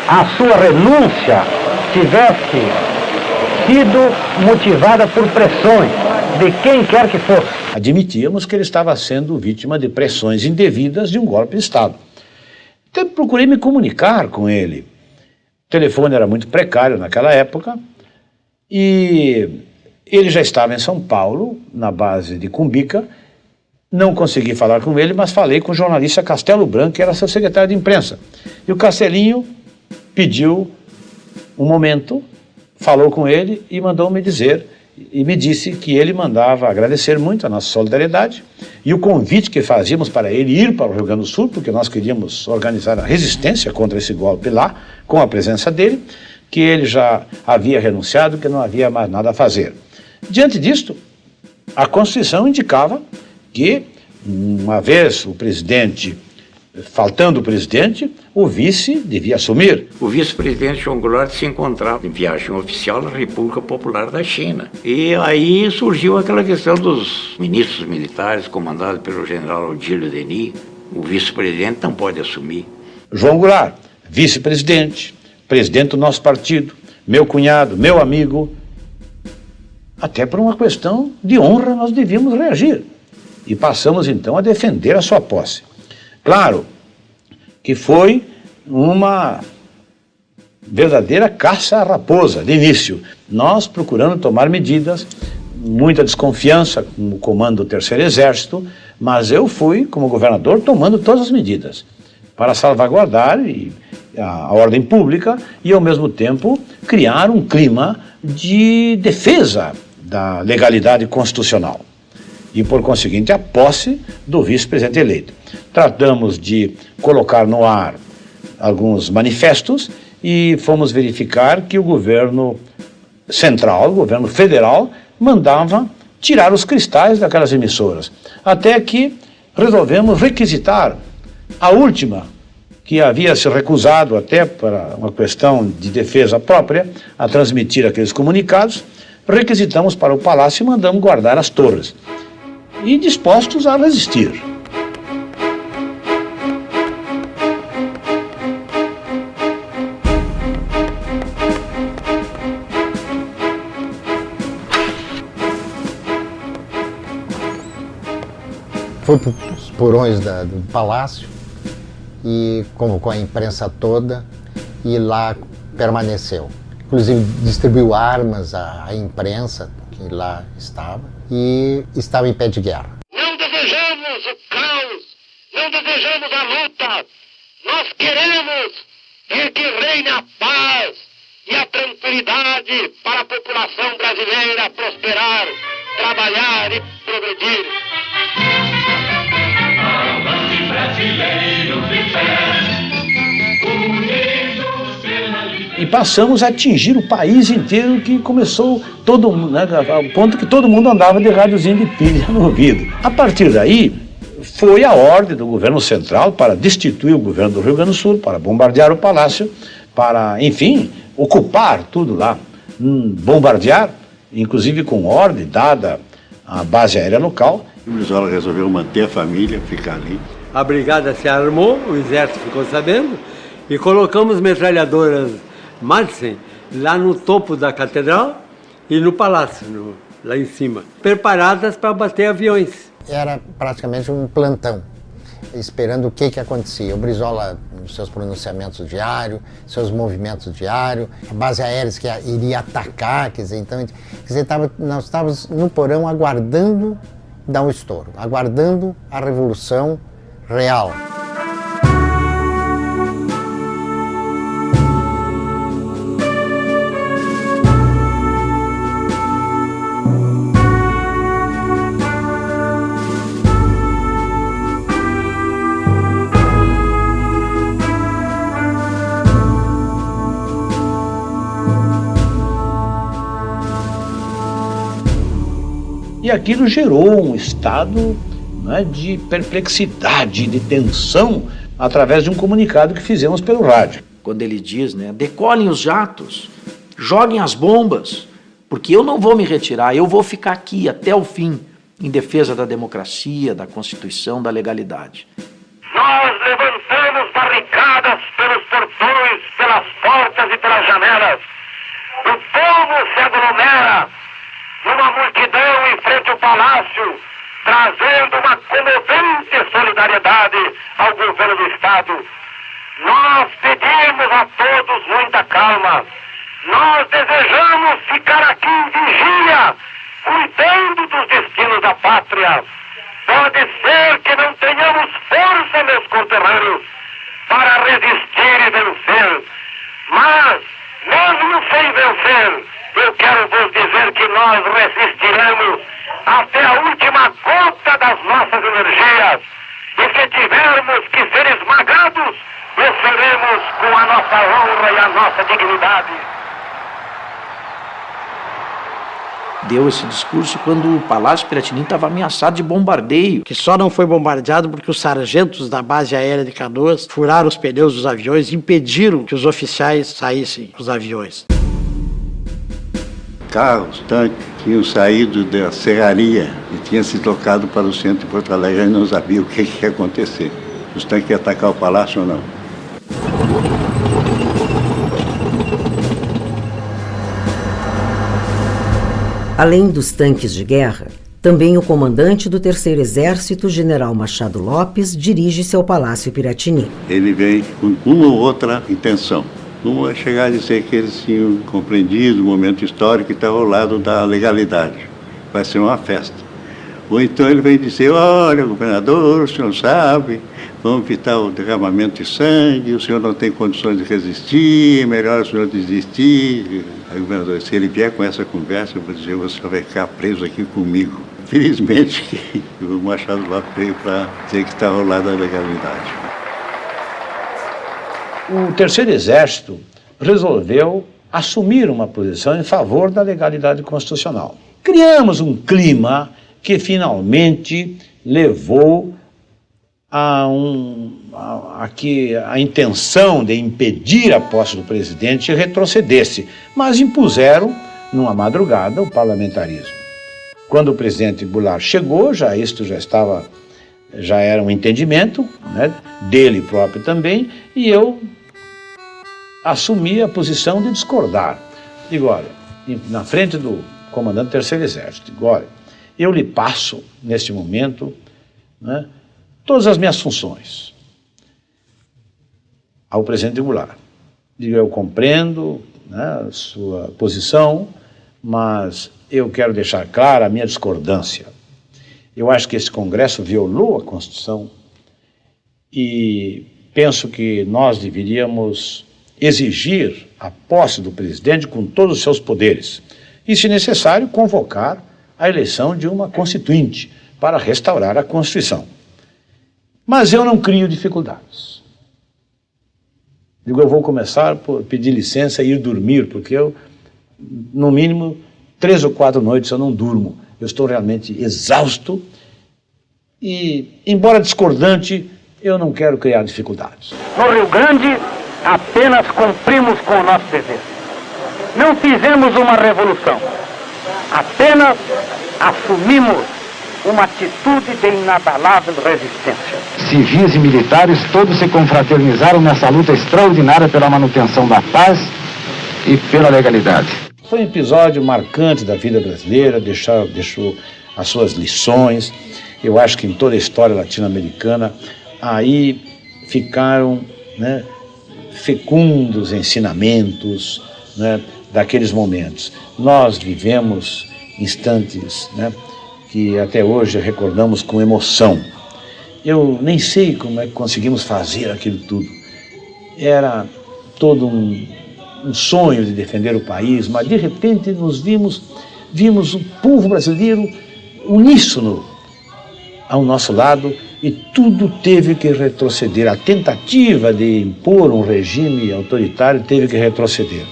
a sua renúncia tivesse sido motivada por pressões de quem quer que fosse. Admitíamos que ele estava sendo vítima de pressões indevidas de um golpe de Estado. Então procurei me comunicar com ele. O telefone era muito precário naquela época e ele já estava em São Paulo, na base de Cumbica. Não consegui falar com ele, mas falei com o jornalista Castelo Branco, que era seu secretário de imprensa. E o Castelinho pediu um momento, falou com ele e mandou me dizer, e me disse que ele mandava agradecer muito a nossa solidariedade e o convite que fazíamos para ele ir para o Rio Grande do Sul, porque nós queríamos organizar a resistência contra esse golpe lá, com a presença dele, que ele já havia renunciado, que não havia mais nada a fazer. Diante disto, a Constituição indicava que, uma vez o presidente, faltando o presidente, o vice devia assumir. O vice-presidente João Goulart se encontrava em viagem oficial na República Popular da China. E aí surgiu aquela questão dos ministros militares, comandados pelo general Odílio Denis. O vice-presidente não pode assumir. João Goulart, vice-presidente, presidente do nosso partido, meu cunhado, meu amigo. Até por uma questão de honra nós devíamos reagir. E passamos então a defender a sua posse. Claro que foi uma verdadeira caça à raposa, de início. Nós procurando tomar medidas, muita desconfiança com o comando do Terceiro Exército, mas eu fui, como governador, tomando todas as medidas para salvaguardar a ordem pública e, ao mesmo tempo, criar um clima de defesa da legalidade constitucional e, por conseguinte, a posse do vice-presidente eleito. Tratamos de colocar no ar alguns manifestos e fomos verificar que o governo central, o governo federal, mandava tirar os cristais daquelas emissoras. Até que resolvemos requisitar a última, que havia se recusado até para uma questão de defesa própria a transmitir aqueles comunicados, requisitamos para o palácio e mandamos guardar as torres. E dispostos a resistir. Foi para os porões do palácio e convocou a imprensa toda e lá permaneceu. Inclusive distribuiu armas à imprensa que lá estava e estava em pé de guerra. Não desejamos o caos, não desejamos a luta. Nós queremos que reine a paz e a tranquilidade para a população brasileira prosperar, trabalhar e progredir. E passamos a atingir o país inteiro, que começou todo, né, ao ponto que todo mundo andava de rádiozinho de pilha no ouvido. A partir daí, foi a ordem do governo central para destituir o governo do Rio Grande do Sul, para bombardear o palácio, para, enfim, ocupar tudo lá, bombardear, inclusive com ordem dada à base aérea local. O Brizola resolveu manter a família, ficar ali. A brigada se armou, o exército ficou sabendo, e colocamos metralhadoras Madsen lá no topo da catedral e no palácio, lá em cima, preparadas para bater aviões. Era praticamente um plantão, esperando o que acontecia. O Brizola, nos seus pronunciamentos diários, seus movimentos diários, a base aérea que iria atacar, quer dizer, nós estávamos no porão aguardando dar um estouro, aguardando a revolução real. E aquilo gerou um estado, né, de perplexidade, de tensão, através de um comunicado que fizemos pelo rádio. Quando ele diz, né, decolhem os jatos, joguem as bombas, porque eu não vou me retirar, eu vou ficar aqui até o fim, em defesa da democracia, da Constituição, da legalidade. Nós levantamos barricadas pelos portões, pelas portas e pelas janelas. O povo se aglomera numa multidão em frente ao palácio, trazendo uma comovente solidariedade ao governo do Estado. Nós pedimos a todos muita calma. Nós desejamos ficar aqui em vigia, cuidando dos destinos da pátria. Pode ser que não tenhamos força, meus conterrâneos, para resistir e vencer. Mas, mesmo sem vencer, eu quero vos dizer que nós resistiremos até a última gota das nossas energias. E se tivermos que ser esmagados, o seremos com a nossa honra e a nossa dignidade. Deu esse discurso quando o Palácio Piratini estava ameaçado de bombardeio. Que só não foi bombardeado porque os sargentos da base aérea de Canoas furaram os pneus dos aviões e impediram que os oficiais saíssem dos aviões. Carros, tanques, tinham saído da serraria e tinham se deslocado para o centro de Porto Alegre. A gente não sabia o que ia acontecer. Os tanques iam atacar o palácio ou não. Além dos tanques de guerra, também o comandante do Terceiro Exército, General Machado Lopes, dirige-se ao Palácio Piratini. Ele vem com uma ou outra intenção. Uma chegar a dizer que eles tinham compreendido o momento histórico e estava ao lado da legalidade. Vai ser uma festa. Ou então ele vem dizer, olha, governador, o senhor sabe, vamos evitar o derramamento de sangue, o senhor não tem condições de resistir, é melhor o senhor desistir. Aí o governador, se ele vier com essa conversa, eu vou dizer, você vai ficar preso aqui comigo. Felizmente que o Machado Lopes veio para dizer que estava ao lado da legalidade. O Terceiro Exército resolveu assumir uma posição em favor da legalidade constitucional. Criamos um clima que finalmente levou a que a intenção de impedir a posse do presidente retrocedesse, mas impuseram, numa madrugada, o parlamentarismo. Quando o presidente Goulart chegou, já era um entendimento, né, dele próprio também, e eu assumi a posição de discordar. Digo, olha, na frente do comandante do Terceiro Exército, digo, olha, eu lhe passo, neste momento, né, todas as minhas funções ao presidente Goulart. Digo, eu compreendo, né, a sua posição, mas eu quero deixar clara a minha discordância. Eu acho que esse Congresso violou a Constituição e penso que nós deveríamos exigir a posse do presidente com todos os seus poderes e, se necessário, convocar a eleição de uma constituinte para restaurar a Constituição. Mas eu não crio dificuldades. Digo, eu vou começar por pedir licença e ir dormir, porque eu, no mínimo, 3 ou 4 noites eu não durmo. Eu estou realmente exausto e, embora discordante, eu não quero criar dificuldades. No Rio Grande, apenas cumprimos com o nosso dever. Não fizemos uma revolução. Apenas assumimos uma atitude de inabalável resistência. Civis e militares todos se confraternizaram nessa luta extraordinária pela manutenção da paz e pela legalidade. Foi um episódio marcante da vida brasileira, deixou as suas lições. Eu acho que em toda a história latino-americana, aí ficaram, né, fecundos ensinamentos, né, daqueles momentos. Nós vivemos instantes, né, que até hoje recordamos com emoção. Eu nem sei como é que conseguimos fazer aquilo tudo. Era todo um sonho de defender o país, mas de repente nos vimos o povo brasileiro uníssono ao nosso lado e tudo teve que retroceder. A tentativa de impor um regime autoritário teve que retroceder.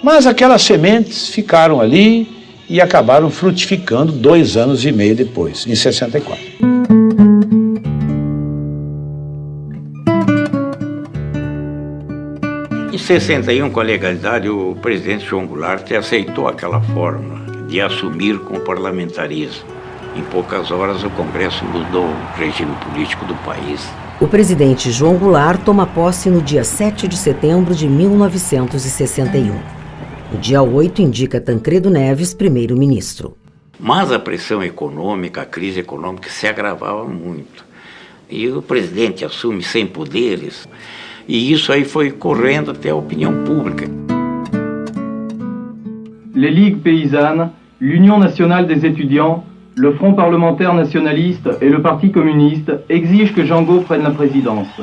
Mas aquelas sementes ficaram ali e acabaram frutificando 2 anos e meio depois, em 64. Em 61, com a legalidade, o presidente João Goulart aceitou aquela forma de assumir com o parlamentarismo. Em poucas horas, o Congresso mudou o regime político do país. O presidente João Goulart toma posse no dia 7 de setembro de 1961. O dia 8 indica Tancredo Neves primeiro-ministro. Mas a pressão econômica, a crise econômica se agravava muito. E o presidente assume sem poderes. E isso aí foi correndo até a opinião pública. Les Ligues Paysannes, l'Union Nationale des Étudiants, le Front Parlementaire Nationaliste et le Parti Communiste exigent que Django prenne la présidence.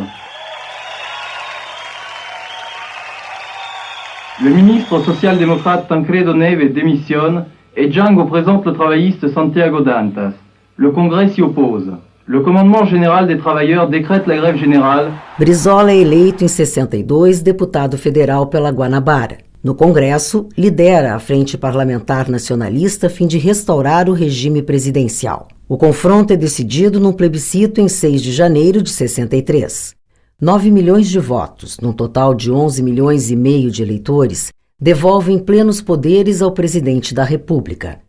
Le ministre social-démocrate Tancredo Neves démissionne et Django présente le travailliste Santiago Dantas. Le Congrès s'y oppose. Le commandement général des travailleurs décrète la grève générale. Brizola é eleito em 62 deputado federal pela Guanabara. No Congresso, lidera a Frente Parlamentar Nacionalista a fim de restaurar o regime presidencial. O confronto é decidido num plebiscito em 6 de janeiro de 63. 9 milhões de votos, num total de 11 milhões e meio de eleitores, devolvem plenos poderes ao presidente da República.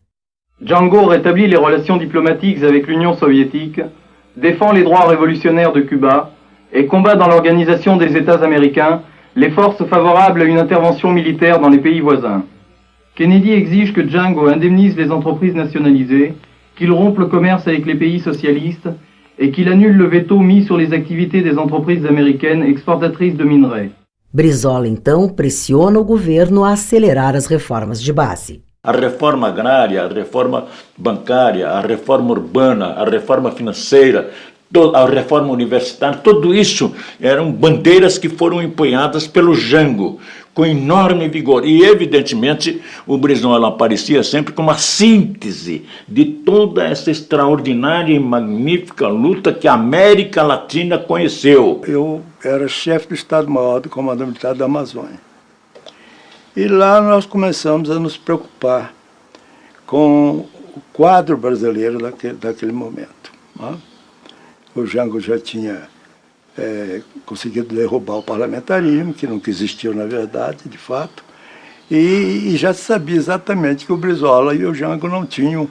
Django rétablit les relations diplomatiques avec l'Union soviétique, défend les droits révolutionnaires de Cuba et combat dans l'organisation des États américains les forces favorables à une intervention militaire dans les pays voisins. Kennedy exige que Django indemnise les entreprises nationalisées, qu'il rompe le commerce avec les pays socialistes et qu'il annule le veto mis sur les activités des entreprises américaines exportatrices de minerais. Brizola, então, pressiona o governo a acelerar as reformas de base. A reforma agrária, a reforma bancária, a reforma urbana, a reforma financeira, a reforma universitária, tudo isso eram bandeiras que foram empunhadas pelo Jango, com enorme vigor. E, evidentemente, o Brizola aparecia sempre como a síntese de toda essa extraordinária e magnífica luta que a América Latina conheceu. Eu era chefe do Estado-Maior do Comando Militar da Amazônia. E lá nós começamos a nos preocupar com o quadro brasileiro daquele momento. Né? O Jango já tinha conseguido derrubar o parlamentarismo, que nunca existiu na verdade, de fato, e já se sabia exatamente que o Brizola e o Jango não tinham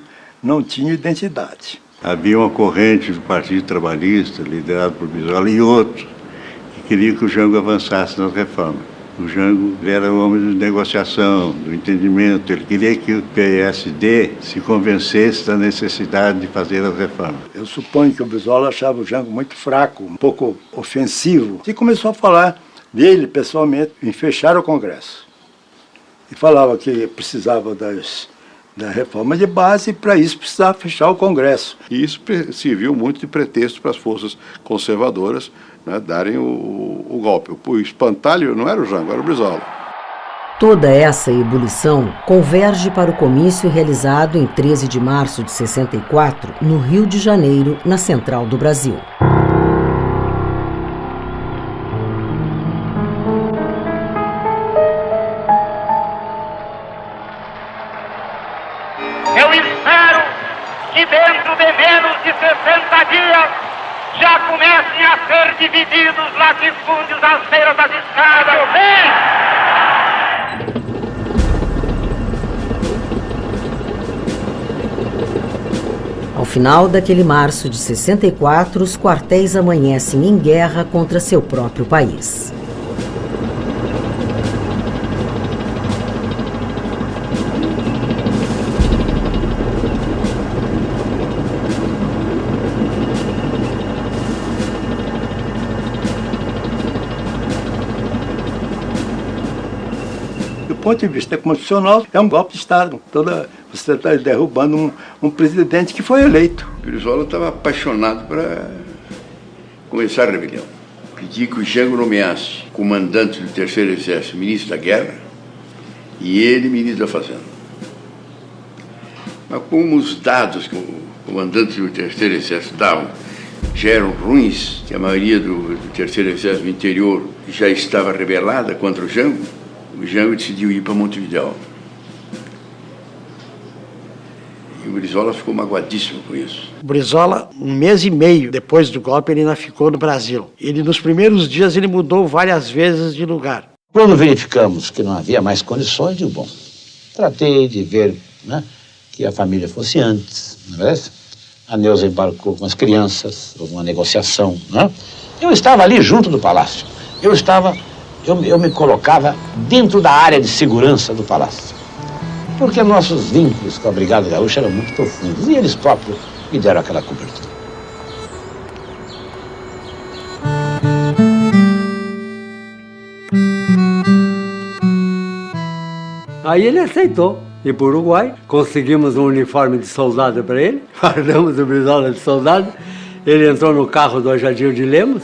identidade. Havia uma corrente do Partido Trabalhista, liderado por Brizola, e outros, que queriam que o Jango avançasse nas reformas. O Jango era um homem de negociação, do entendimento. Ele queria que o PSD se convencesse da necessidade de fazer as reformas. Eu suponho que o Brizola achava o Jango muito fraco, um pouco ofensivo, e começou a falar dele, pessoalmente, em fechar o Congresso. E falava que precisava da reforma de base e, para isso, precisava fechar o Congresso. E isso serviu muito de pretexto para as forças conservadoras, né, darem o golpe. O espantalho não era o Jango, era o Brizola. Toda essa ebulição converge para o comício realizado em 13 de março de 64, no Rio de Janeiro, na Central do Brasil. Eu espero que dentro de menos de 60 dias já comecem a ser divididos latifúndios às beiras das estradas. Ao final daquele março de 64, os quartéis amanhecem em guerra contra seu próprio país. Do ponto de vista constitucional, é um golpe de Estado. Você está derrubando um presidente que foi eleito. Brizola estava apaixonado para começar a rebelião. Pedi que o Jango nomeasse comandante do Terceiro Exército, ministro da Guerra, e ele, ministro da Fazenda. Mas como os dados que o comandante do Terceiro Exército davam já eram ruins, que a maioria do Terceiro Exército do interior já estava rebelada contra o Jango decidiu ir para Montevidéu. E o Brizola ficou magoadíssimo com isso. O Brizola, 1 mês e meio depois do golpe, ele ainda ficou no Brasil. Nos primeiros dias, ele mudou várias vezes de lugar. Quando verificamos que não havia mais condições, digo, bom, tratei de ver, né, que a família fosse antes, não é verdade? A Neuza embarcou com as crianças, houve uma negociação, né? Eu estava ali junto do palácio. Eu me colocava dentro da área de segurança do palácio. Porque nossos vínculos com a Brigada Gaúcha eram muito profundos. E eles próprios me deram aquela cobertura. Aí ele aceitou ir para o Uruguai. Conseguimos um uniforme de soldado para ele. Guardamos o Brizola de soldado. Ele entrou no carro do Ajadil de Lemos.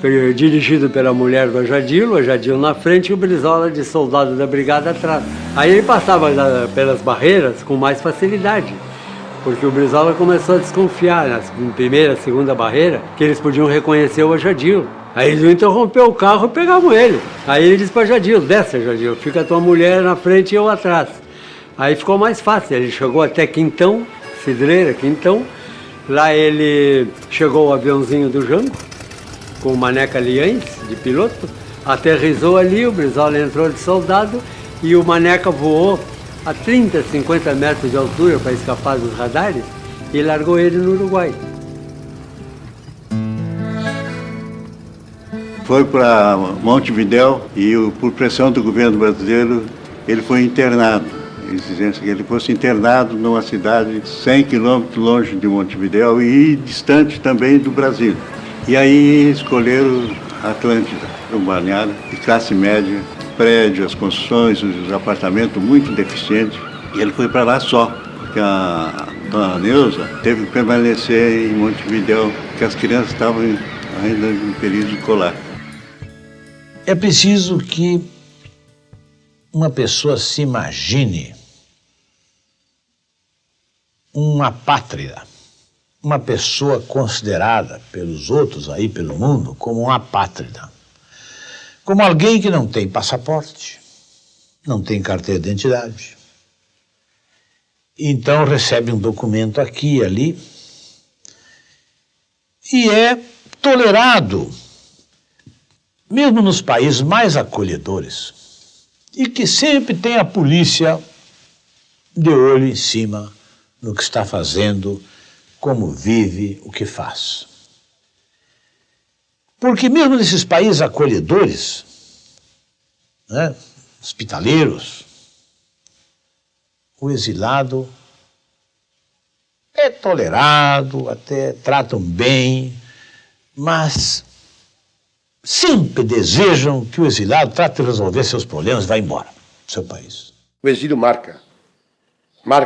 Foi dirigido pela mulher do Ajadil, o Ajadil na frente e o Brizola de soldado da brigada atrás. Aí ele passava pelas barreiras com mais facilidade, porque o Brizola começou a desconfiar na primeira, segunda barreira, que eles podiam reconhecer o Ajadil. Aí eles interromperam o carro e pegavam ele. Aí ele disse para o Ajadil, desce Ajadil, fica a tua mulher na frente e eu atrás. Aí ficou mais fácil, ele chegou até Quintão, Cidreira, Quintão. Lá ele chegou o aviãozinho do Jango, com o Maneca Liães, de piloto, aterrissou ali, o Brizola entrou de soldado e o Maneca voou a 30, 50 metros de altura para escapar dos radares e largou ele no Uruguai. Foi para Montevidéu e, por pressão do governo brasileiro, ele foi internado. Exigência que ele fosse internado numa cidade 100 quilômetros longe de Montevidéu e distante também do Brasil. E aí escolheram a Atlântida. um balneário de classe média, prédios, as construções, os apartamentos muito deficientes. E ele foi para lá só, porque a dona Neuza teve que permanecer em Montevidéu, porque as crianças estavam ainda em período escolar. É preciso que uma pessoa se imagine uma apátrida, uma pessoa considerada pelos outros aí pelo mundo como uma apátrida, como alguém que não tem passaporte, não tem carteira de identidade. Então recebe um documento aqui e ali e é tolerado, mesmo nos países mais acolhedores, e que sempre tem a polícia de olho em cima no que está fazendo, como vive, o que faz. Porque mesmo nesses países acolhedores, né, hospitaleiros, o exilado é tolerado, até tratam bem, mas sempre desejam que o exilado trate de resolver seus problemas e vá embora do seu país. O exílio marca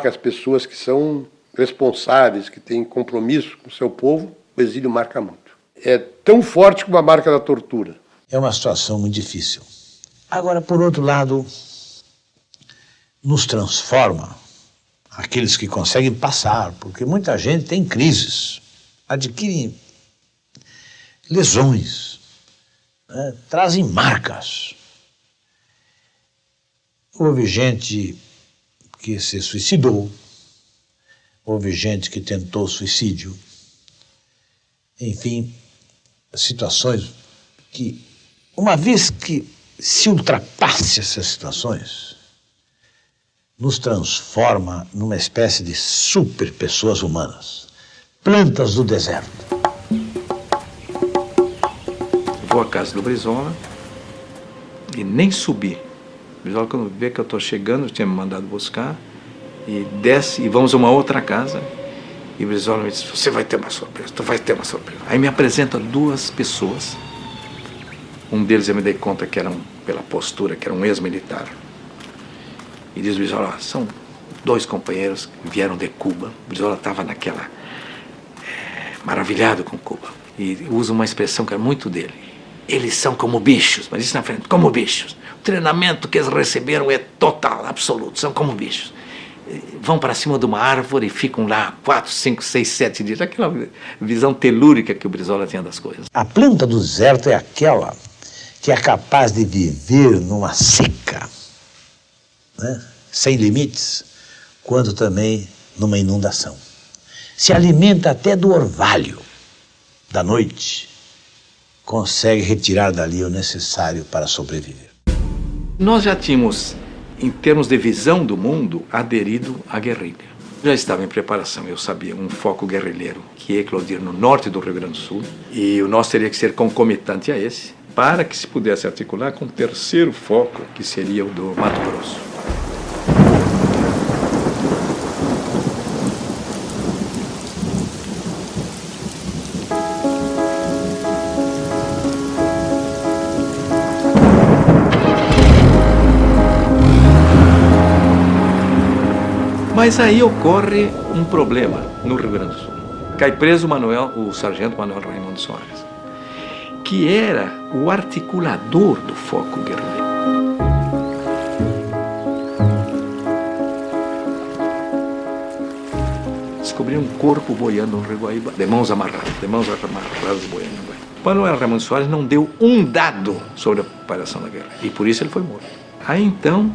as pessoas que são responsáveis, que têm compromisso com o seu povo. O exílio marca muito. É tão forte como a marca da tortura. É uma situação muito difícil. Agora, por outro lado, nos transforma aqueles que conseguem passar, porque muita gente tem crises, adquire lesões, né, trazem marcas. Houve gente que se suicidou, houve gente que tentou suicídio, enfim, situações que, uma vez que se ultrapasse essas situações, nos transforma numa espécie de super pessoas humanas, plantas do deserto. Vou à casa do Brizola e nem subi. O Brizola, quando vê que eu estou chegando, tinha me mandado buscar, e desce e vamos a uma outra casa. E o Brizola me disse: você vai ter uma surpresa, tu vai ter uma surpresa. Aí me apresenta duas pessoas. Um deles eu me dei conta que eram, pela postura, que era um ex-militar. E diz o Brizola: são dois companheiros que vieram de Cuba. O Brizola estava naquela, maravilhado com Cuba. E usa uma expressão que é muito dele. Eles são como bichos, mas isso na frente, como bichos. O treinamento que eles receberam é total, absoluto, são como bichos. Vão para cima de uma árvore e ficam lá 4, 5, 6, 7 dias. Aquela visão telúrica que o Brizola tinha das coisas. A planta do deserto é aquela que é capaz de viver numa seca, né, sem limites, quando também numa inundação. Se alimenta até do orvalho da noite, consegue retirar dali o necessário para sobreviver. Nós já tínhamos, em termos de visão do mundo, aderido à guerrilha. Já estava em preparação, eu sabia, um foco guerrilheiro que ia eclodir no norte do Rio Grande do Sul, e o nosso teria que ser concomitante a esse, para que se pudesse articular com o terceiro foco, que seria o do Mato Grosso. Mas aí ocorre um problema no Rio Grande do Sul. Cai preso o sargento Manuel Raimundo Soares, que era o articulador do foco guerrilheiro. Descobriram um corpo boiando no Rio Guaíba, de mãos amarradas boiando no Guaíba. Manuel Raimundo Soares não deu um dado sobre a operação da guerra, e por isso ele foi morto. Aí então,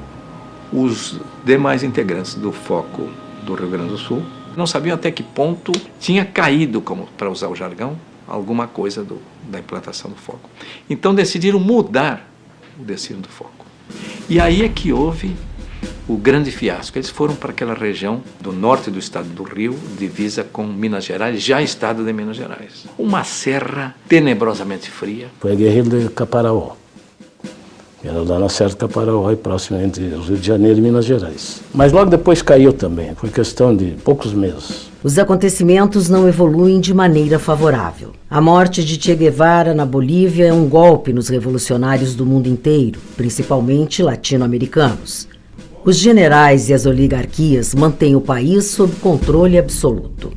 os demais integrantes do foco do Rio Grande do Sul não sabiam até que ponto tinha caído, como para usar o jargão, alguma coisa da implantação do foco. Então decidiram mudar o destino do foco. E aí é que houve o grande fiasco. Eles foram para aquela região do norte do estado do Rio, divisa com Minas Gerais, já estado de Minas Gerais. Uma serra tenebrosamente fria. Foi a guerrilha de Caparaó. Era lá na Serra de Caparaó, próximo entre o Rio de Janeiro e Minas Gerais. Mas logo depois caiu também, foi questão de poucos meses. os acontecimentos não evoluem de maneira favorável. A morte de Che Guevara na Bolívia é um golpe nos revolucionários do mundo inteiro, principalmente latino-americanos. Os generais e as oligarquias mantêm o país sob controle absoluto.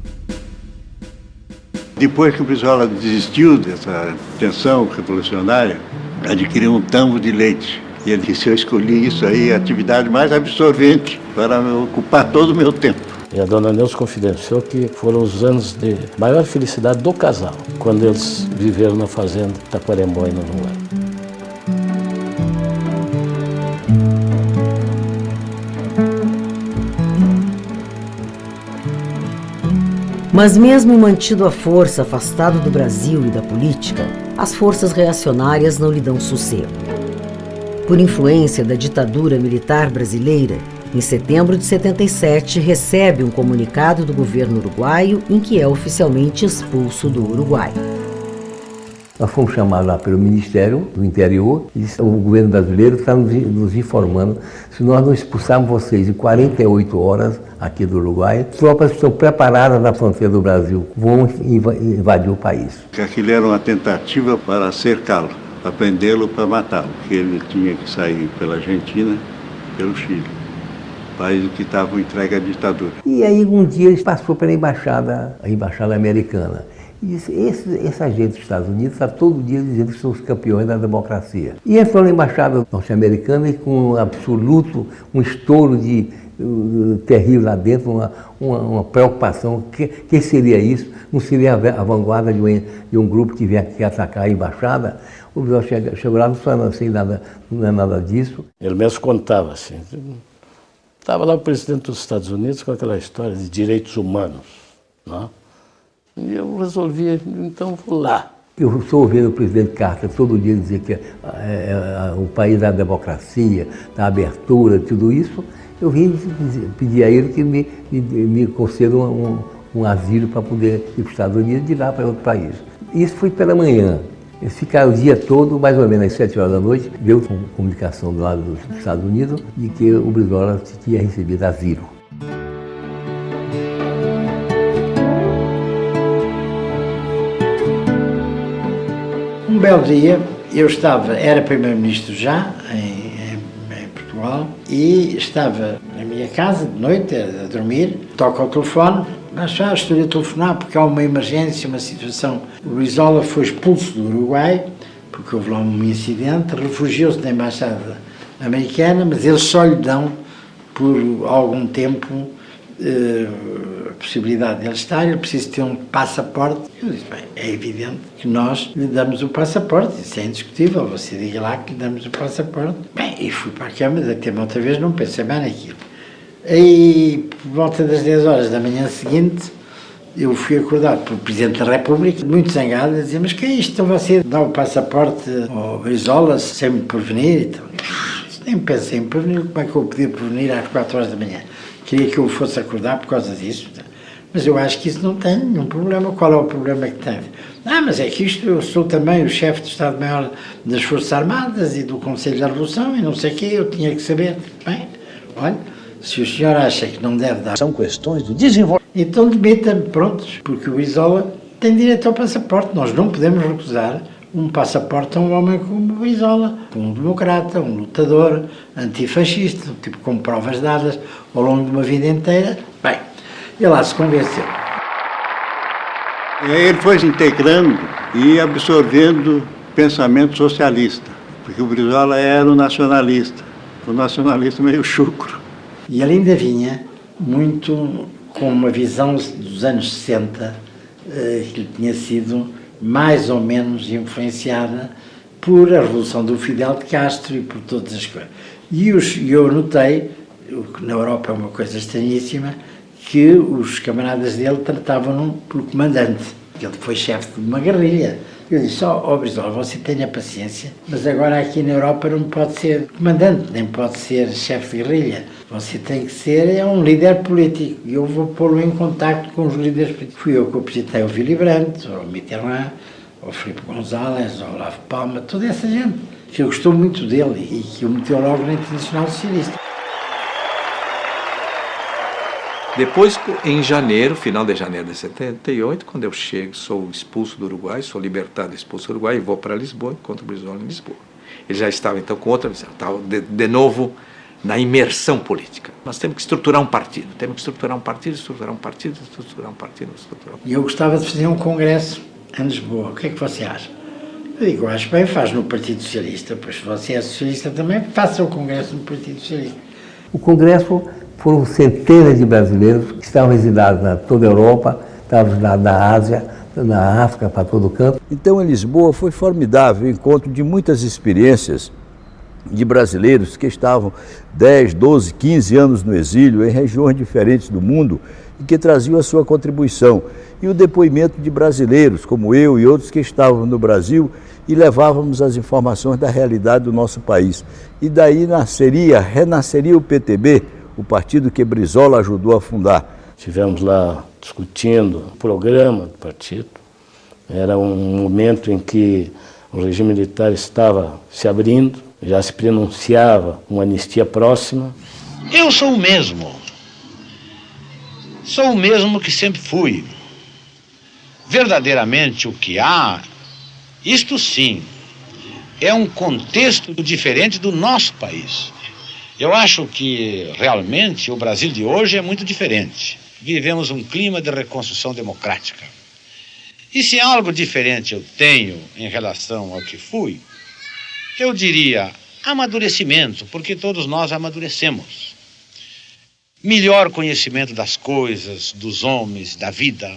Depois que o Brizola desistiu dessa tensão revolucionária, adquiriu um tambo de leite. E ele disse, eu escolhi isso aí, a atividade mais absorvente para ocupar todo o meu tempo. E a dona Neuza confidenciou que foram os anos de maior felicidade do casal, quando eles viveram na fazenda Taquarembó, no Uruguai. Mas mesmo mantido à força, afastado do Brasil e da política, as forças reacionárias não lhe dão sossego. Por influência da ditadura militar brasileira, em setembro de 77, recebe um comunicado do governo uruguaio em que é oficialmente expulso do Uruguai. Nós fomos chamados lá pelo Ministério do Interior e disse, o governo brasileiro está nos informando, se nós não expulsarmos vocês em 48 horas aqui do Uruguai, tropas estão preparadas na fronteira do Brasil, vão invadir o país. Aquilo era uma tentativa para cercá-lo, para prendê-lo, para matá-lo, porque ele tinha que sair pela Argentina, pelo Chile, país que estava entregue à ditadura. E aí um dia ele passou pela embaixada americana. E disse, esse agente dos Estados Unidos está todo dia dizendo que são os campeões da democracia. E entrou na embaixada norte-americana e com um estouro terrível lá dentro, uma preocupação. Que seria isso? Não seria a vanguarda de um grupo que vier aqui atacar a embaixada? O Brizola chegou lá, não falando assim, não é nada disso. Ele mesmo contava assim, estava lá o presidente dos Estados Unidos com aquela história de direitos humanos, não? E eu resolvi, então vou lá. Eu estou ouvindo o presidente Carter todo dia dizer que o país da democracia, da abertura, tudo isso. Eu vim pedir a ele que me conceda um asilo para poder ir para os Estados Unidos e de lá para outro país. Isso foi pela manhã. Eles ficaram o dia todo, mais ou menos às 7 horas da noite, deu comunicação do lado dos Estados Unidos de que o Brizola tinha recebido asilo. Um belo dia, eu era primeiro-ministro já, em Portugal, e estava na minha casa de noite, a dormir, toca ao telefone, mas já estou a telefonar porque há uma emergência, uma situação. O Brizola foi expulso do Uruguai, porque houve lá um incidente, refugiou-se na embaixada americana, mas eles só lhe dão, por algum tempo, a possibilidade de ele estar, ele precisa ter um passaporte. Eu disse, bem, é evidente que nós lhe damos o passaporte, isso é indiscutível, você diga lá que lhe damos o passaporte. Bem, e fui para a cama, até outra vez não pensei bem naquilo. E por volta das 10 horas da manhã seguinte, eu fui acordado pelo Presidente da República, muito zangado, a dizer, mas que é isto? Então você dá o passaporte ao Brizola sem me prevenir? Então, nem pensei em prevenir, como é que eu podia prevenir às 4 horas da manhã? Queria que eu fosse acordar por causa disso. Mas eu acho que isso não tem nenhum problema. Qual é o problema que tem? Mas é que isto, eu sou também o chefe do Estado-Maior das Forças Armadas e do Conselho da Revolução e não sei o quê, eu tinha que saber. Bem, olha, se o senhor acha que não deve dar... São questões do desenvolvimento. Então demita-me, prontos, porque o Brizola tem direito ao passaporte. Nós não podemos recusar um passaporte a um homem como o Brizola, um democrata, um lutador antifascista, tipo com provas dadas ao longo de uma vida inteira. Bem, ele lá se convenceu. Ele foi se integrando e absorvendo pensamento socialista, porque o Brizola era um nacionalista meio chucro. E ele ainda vinha muito com uma visão dos anos 60, que lhe tinha sido mais ou menos influenciada por a Revolução do Fidel de Castro e por todas as coisas. E eu notei, que na Europa é uma coisa estranhíssima, que os camaradas dele tratavam-no por comandante. Ele foi chefe de uma guerrilha. Eu disse, Brizola, você tenha paciência, mas agora aqui na Europa não pode ser comandante, nem pode ser chefe de guerrilha. Você tem que ser um líder político. E eu vou pô-lo em contacto com os líderes políticos. Fui eu que apresentei o Willy Brandt, o Mitterrand, o Filipe González, o Olavo Palma, toda essa gente, que eu gostou muito dele e que o meteu logo na Internacional Socialista. Depois, em janeiro, final de janeiro de 78, quando eu chego, sou expulso do Uruguai, sou libertado, expulso do Uruguai e vou para Lisboa, encontro o Brizola em Lisboa. Ele já estava então com outra visão, estava de novo na imersão política. Nós temos que estruturar um partido, estruturar um partido. E eu gostava de fazer um congresso em Lisboa. O que é que você acha? Eu digo, acho bem, faz no Partido Socialista, pois se você é socialista também, faça o congresso no Partido Socialista. O congresso foram centenas de brasileiros que estavam residados na toda a Europa, estavam residados na Ásia, na África, para todo o canto. Então, em Lisboa, foi formidável o encontro de muitas experiências de brasileiros que estavam 10, 12, 15 anos no exílio, em regiões diferentes do mundo, e que traziam a sua contribuição. E o depoimento de brasileiros, como eu e outros que estavam no Brasil, e levávamos as informações da realidade do nosso país. E daí renasceria o PTB, o partido que Brizola ajudou a fundar. Estivemos lá discutindo o programa do partido. Era um momento em que o regime militar estava se abrindo, já se pronunciava uma anistia próxima. Eu sou o mesmo. Sou o mesmo que sempre fui. Verdadeiramente o que há, isto sim, é um contexto diferente do nosso país. Eu acho que realmente o Brasil de hoje é muito diferente. Vivemos um clima de reconstrução democrática. E se algo diferente eu tenho em relação ao que fui, eu diria amadurecimento, porque todos nós amadurecemos. Melhor conhecimento das coisas, dos homens, da vida.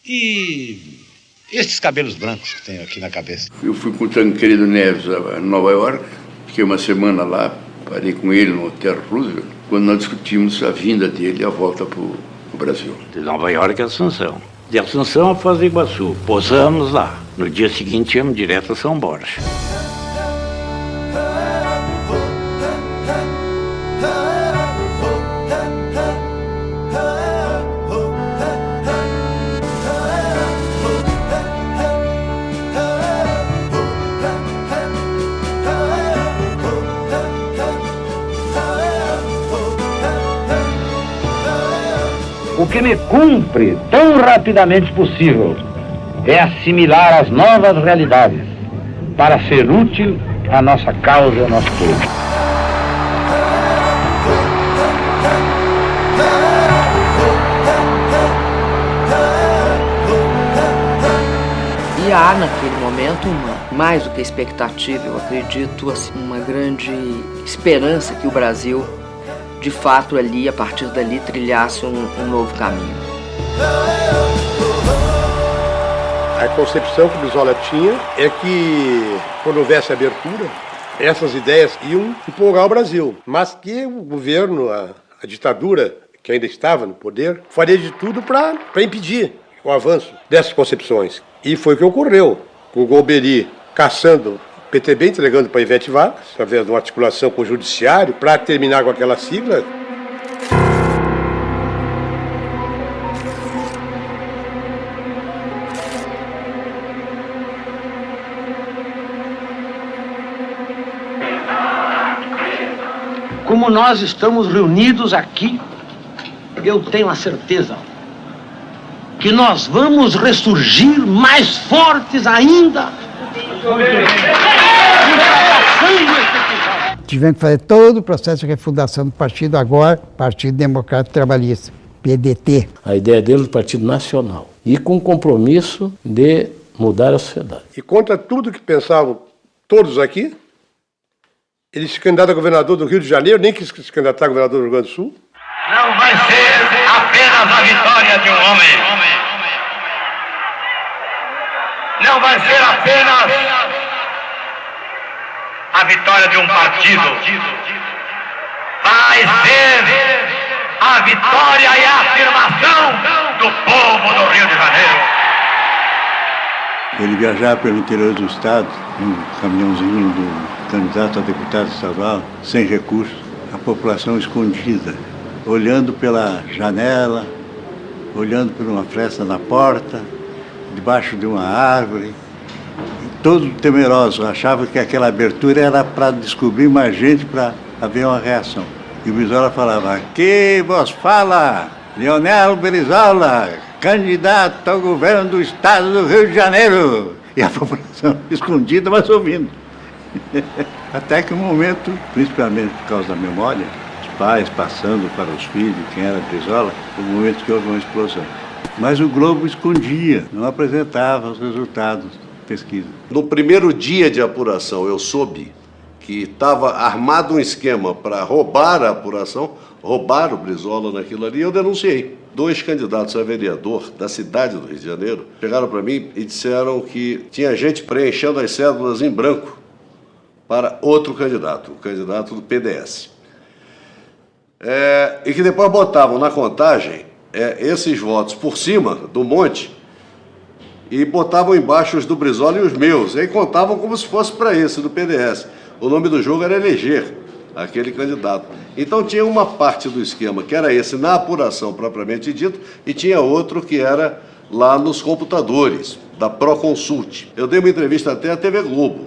E estes cabelos brancos que tenho aqui na cabeça. Eu fui com o Tancredo Neves a Nova York, fiquei uma semana lá, parei com ele no Hotel Roosevelt, quando nós discutimos a vinda dele e a volta para o Brasil. De Nova York a Assunção. De Assunção a Foz do Iguaçu. Pousamos lá. No dia seguinte íamos direto a São Borja. O que me cumpre tão rapidamente possível é assimilar as novas realidades para ser útil à nossa causa e ao nosso povo. E há naquele momento mais do que expectativa, eu acredito, assim, uma grande esperança que o Brasil de fato ali, a partir dali, trilhasse um novo caminho. A concepção que o Brizola tinha é que, quando houvesse abertura, essas ideias iam empolgar o Brasil, mas que o governo, a ditadura que ainda estava no poder, faria de tudo para impedir o avanço dessas concepções. E foi o que ocorreu, com o Golbery caçando o PTB, entregando para Ivete Vargas, através de uma articulação com o judiciário, para terminar com aquela sigla. Como nós estamos reunidos aqui, eu tenho a certeza que nós vamos ressurgir mais fortes ainda. Tivemos que fazer todo o processo de refundação do partido, agora Partido Democrático Trabalhista, PDT. A ideia dele do Partido Nacional. E com o compromisso de mudar a sociedade. E contra tudo que pensavam todos aqui, ele se candidata a governador do Rio de Janeiro, nem quis se candidatar a governador do Rio Grande do Sul. Não vai ser apenas a vitória de um homem. Não vai ser apenas a vitória de um partido. Vai ser a vitória e a afirmação do povo do Rio de Janeiro. Ele viajava pelo interior do estado, um caminhãozinho do candidato a deputado estadual, sem recursos, a população escondida, olhando pela janela, olhando por uma fresta na porta, debaixo de uma árvore, todo temeroso, achava que aquela abertura era para descobrir mais gente, para haver uma reação. E o Brizola falava, que vos fala, Leonel Brizola, candidato ao governo do estado do Rio de Janeiro. E a população escondida, mas ouvindo. Até que um momento, principalmente por causa da memória, os pais passando para os filhos quem era Brizola, foi um momento que houve uma explosão. Mas o Globo escondia, não apresentava os resultados da pesquisa. No primeiro dia de apuração, eu soube que estava armado um esquema para roubar a apuração, roubar o Brizola naquilo ali, e eu denunciei. 2 candidatos a vereador da cidade do Rio de Janeiro chegaram para mim e disseram que tinha gente preenchendo as cédulas em branco para outro candidato, o candidato do PDS. E que depois botavam na contagem esses votos por cima do monte e botavam embaixo os do Brizola e os meus, e aí contavam como se fosse para esse, do PDS. O nome do jogo era eleger aquele candidato. Então tinha uma parte do esquema, que era esse na apuração propriamente dito, e tinha outro que era lá nos computadores, da Proconsult. Eu dei uma entrevista até à TV Globo,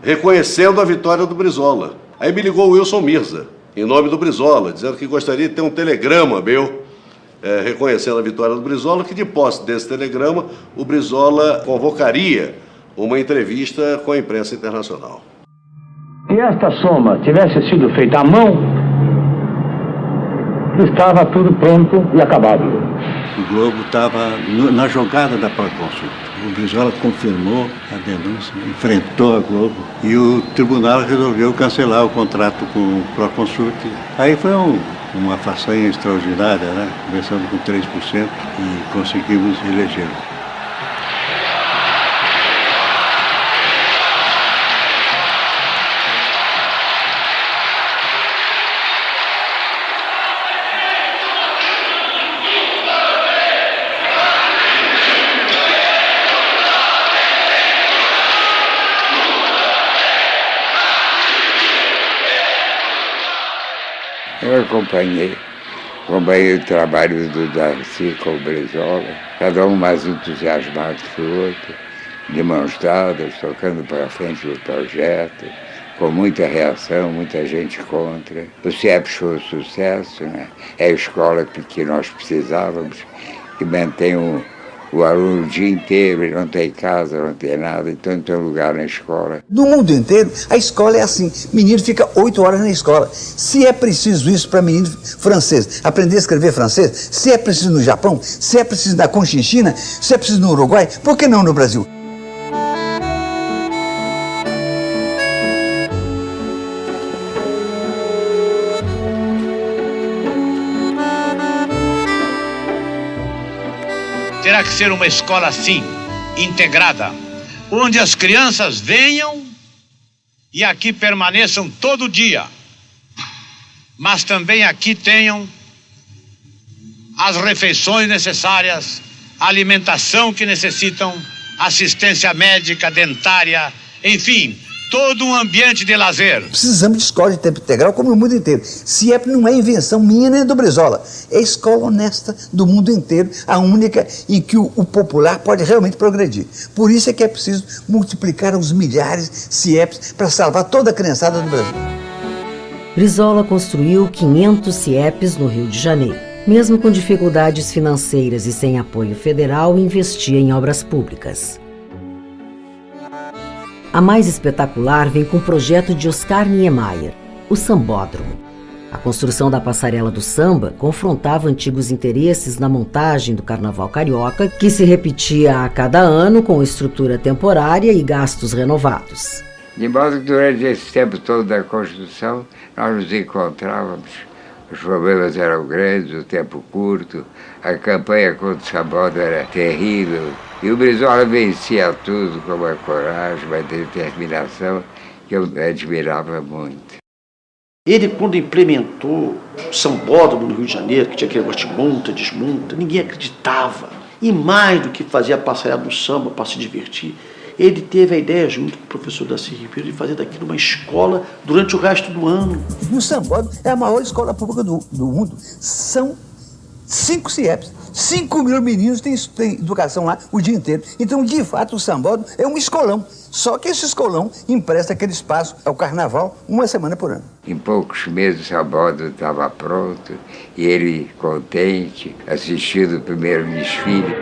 reconhecendo a vitória do Brizola. Aí me ligou o Wilson Mirza, em nome do Brizola, dizendo que gostaria de ter um telegrama meu, reconhecendo a vitória do Brizola, que de posse desse telegrama, o Brizola convocaria uma entrevista com a imprensa internacional. Se esta soma tivesse sido feita à mão, estava tudo pronto e acabado. O Globo estava na jogada da Proconsulta. O Brizola confirmou a denúncia, enfrentou a Globo e o tribunal resolveu cancelar o contrato com o Proconsulta. Aí foi uma façanha extraordinária, né? Começando com 3% e conseguimos elegê-lo. Eu acompanhei o trabalho do Darcy com o Brizola, cada um mais entusiasmado que o outro, de mãos dadas, tocando para frente o projeto, com muita reação, muita gente contra. O CIEPS foi um sucesso, né? É a escola que nós precisávamos, que mantém o aluno o dia inteiro, ele não tem casa, não tem nada, então não tem lugar na escola. No mundo inteiro, a escola é assim. Menino fica 8 horas na escola. Se é preciso isso para menino francês, aprender a escrever francês, se é preciso no Japão, se é preciso na Conchinchina, se é preciso no Uruguai, por que não no Brasil? Terá que ser uma escola assim, integrada, onde as crianças venham e aqui permaneçam todo dia, mas também aqui tenham as refeições necessárias, a alimentação que necessitam, assistência médica, dentária, enfim, todo um ambiente de lazer. Precisamos de escola de tempo integral como no mundo inteiro. CIEP não é invenção minha nem do Brizola. É a escola honesta do mundo inteiro, a única em que o popular pode realmente progredir. Por isso é que é preciso multiplicar os milhares CIEPs para salvar toda a criançada do Brasil. Brizola construiu 500 CIEPs no Rio de Janeiro. Mesmo com dificuldades financeiras e sem apoio federal, investia em obras públicas. A mais espetacular vem com o projeto de Oscar Niemeyer, o Sambódromo. A construção da passarela do samba confrontava antigos interesses na montagem do Carnaval Carioca, que se repetia a cada ano com estrutura temporária e gastos renovados. De modo que durante esse tempo todo da construção, nós nos encontrávamos. Os problemas eram grandes, o tempo curto, a campanha contra o Sambódromo era terrível. E o Brizola vencia tudo com uma coragem, uma determinação que eu admirava muito. Ele, quando implementou o Sambódromo no Rio de Janeiro, que tinha aquele negócio de monta, desmonta, ninguém acreditava. E mais do que fazer a passarela do samba para se divertir, ele teve a ideia, junto com o professor Darcy Ribeiro, de fazer daquilo uma escola durante o resto do ano. O Sambódromo é a maior escola pública do mundo. São 5 CIEPs. 5.000 meninos têm educação lá o dia inteiro. Então, de fato, o sambódromo é um escolão. Só que esse escolão empresta aquele espaço ao carnaval uma semana por ano. Em poucos meses o sambódromo estava pronto e ele contente, assistindo o primeiro desfile.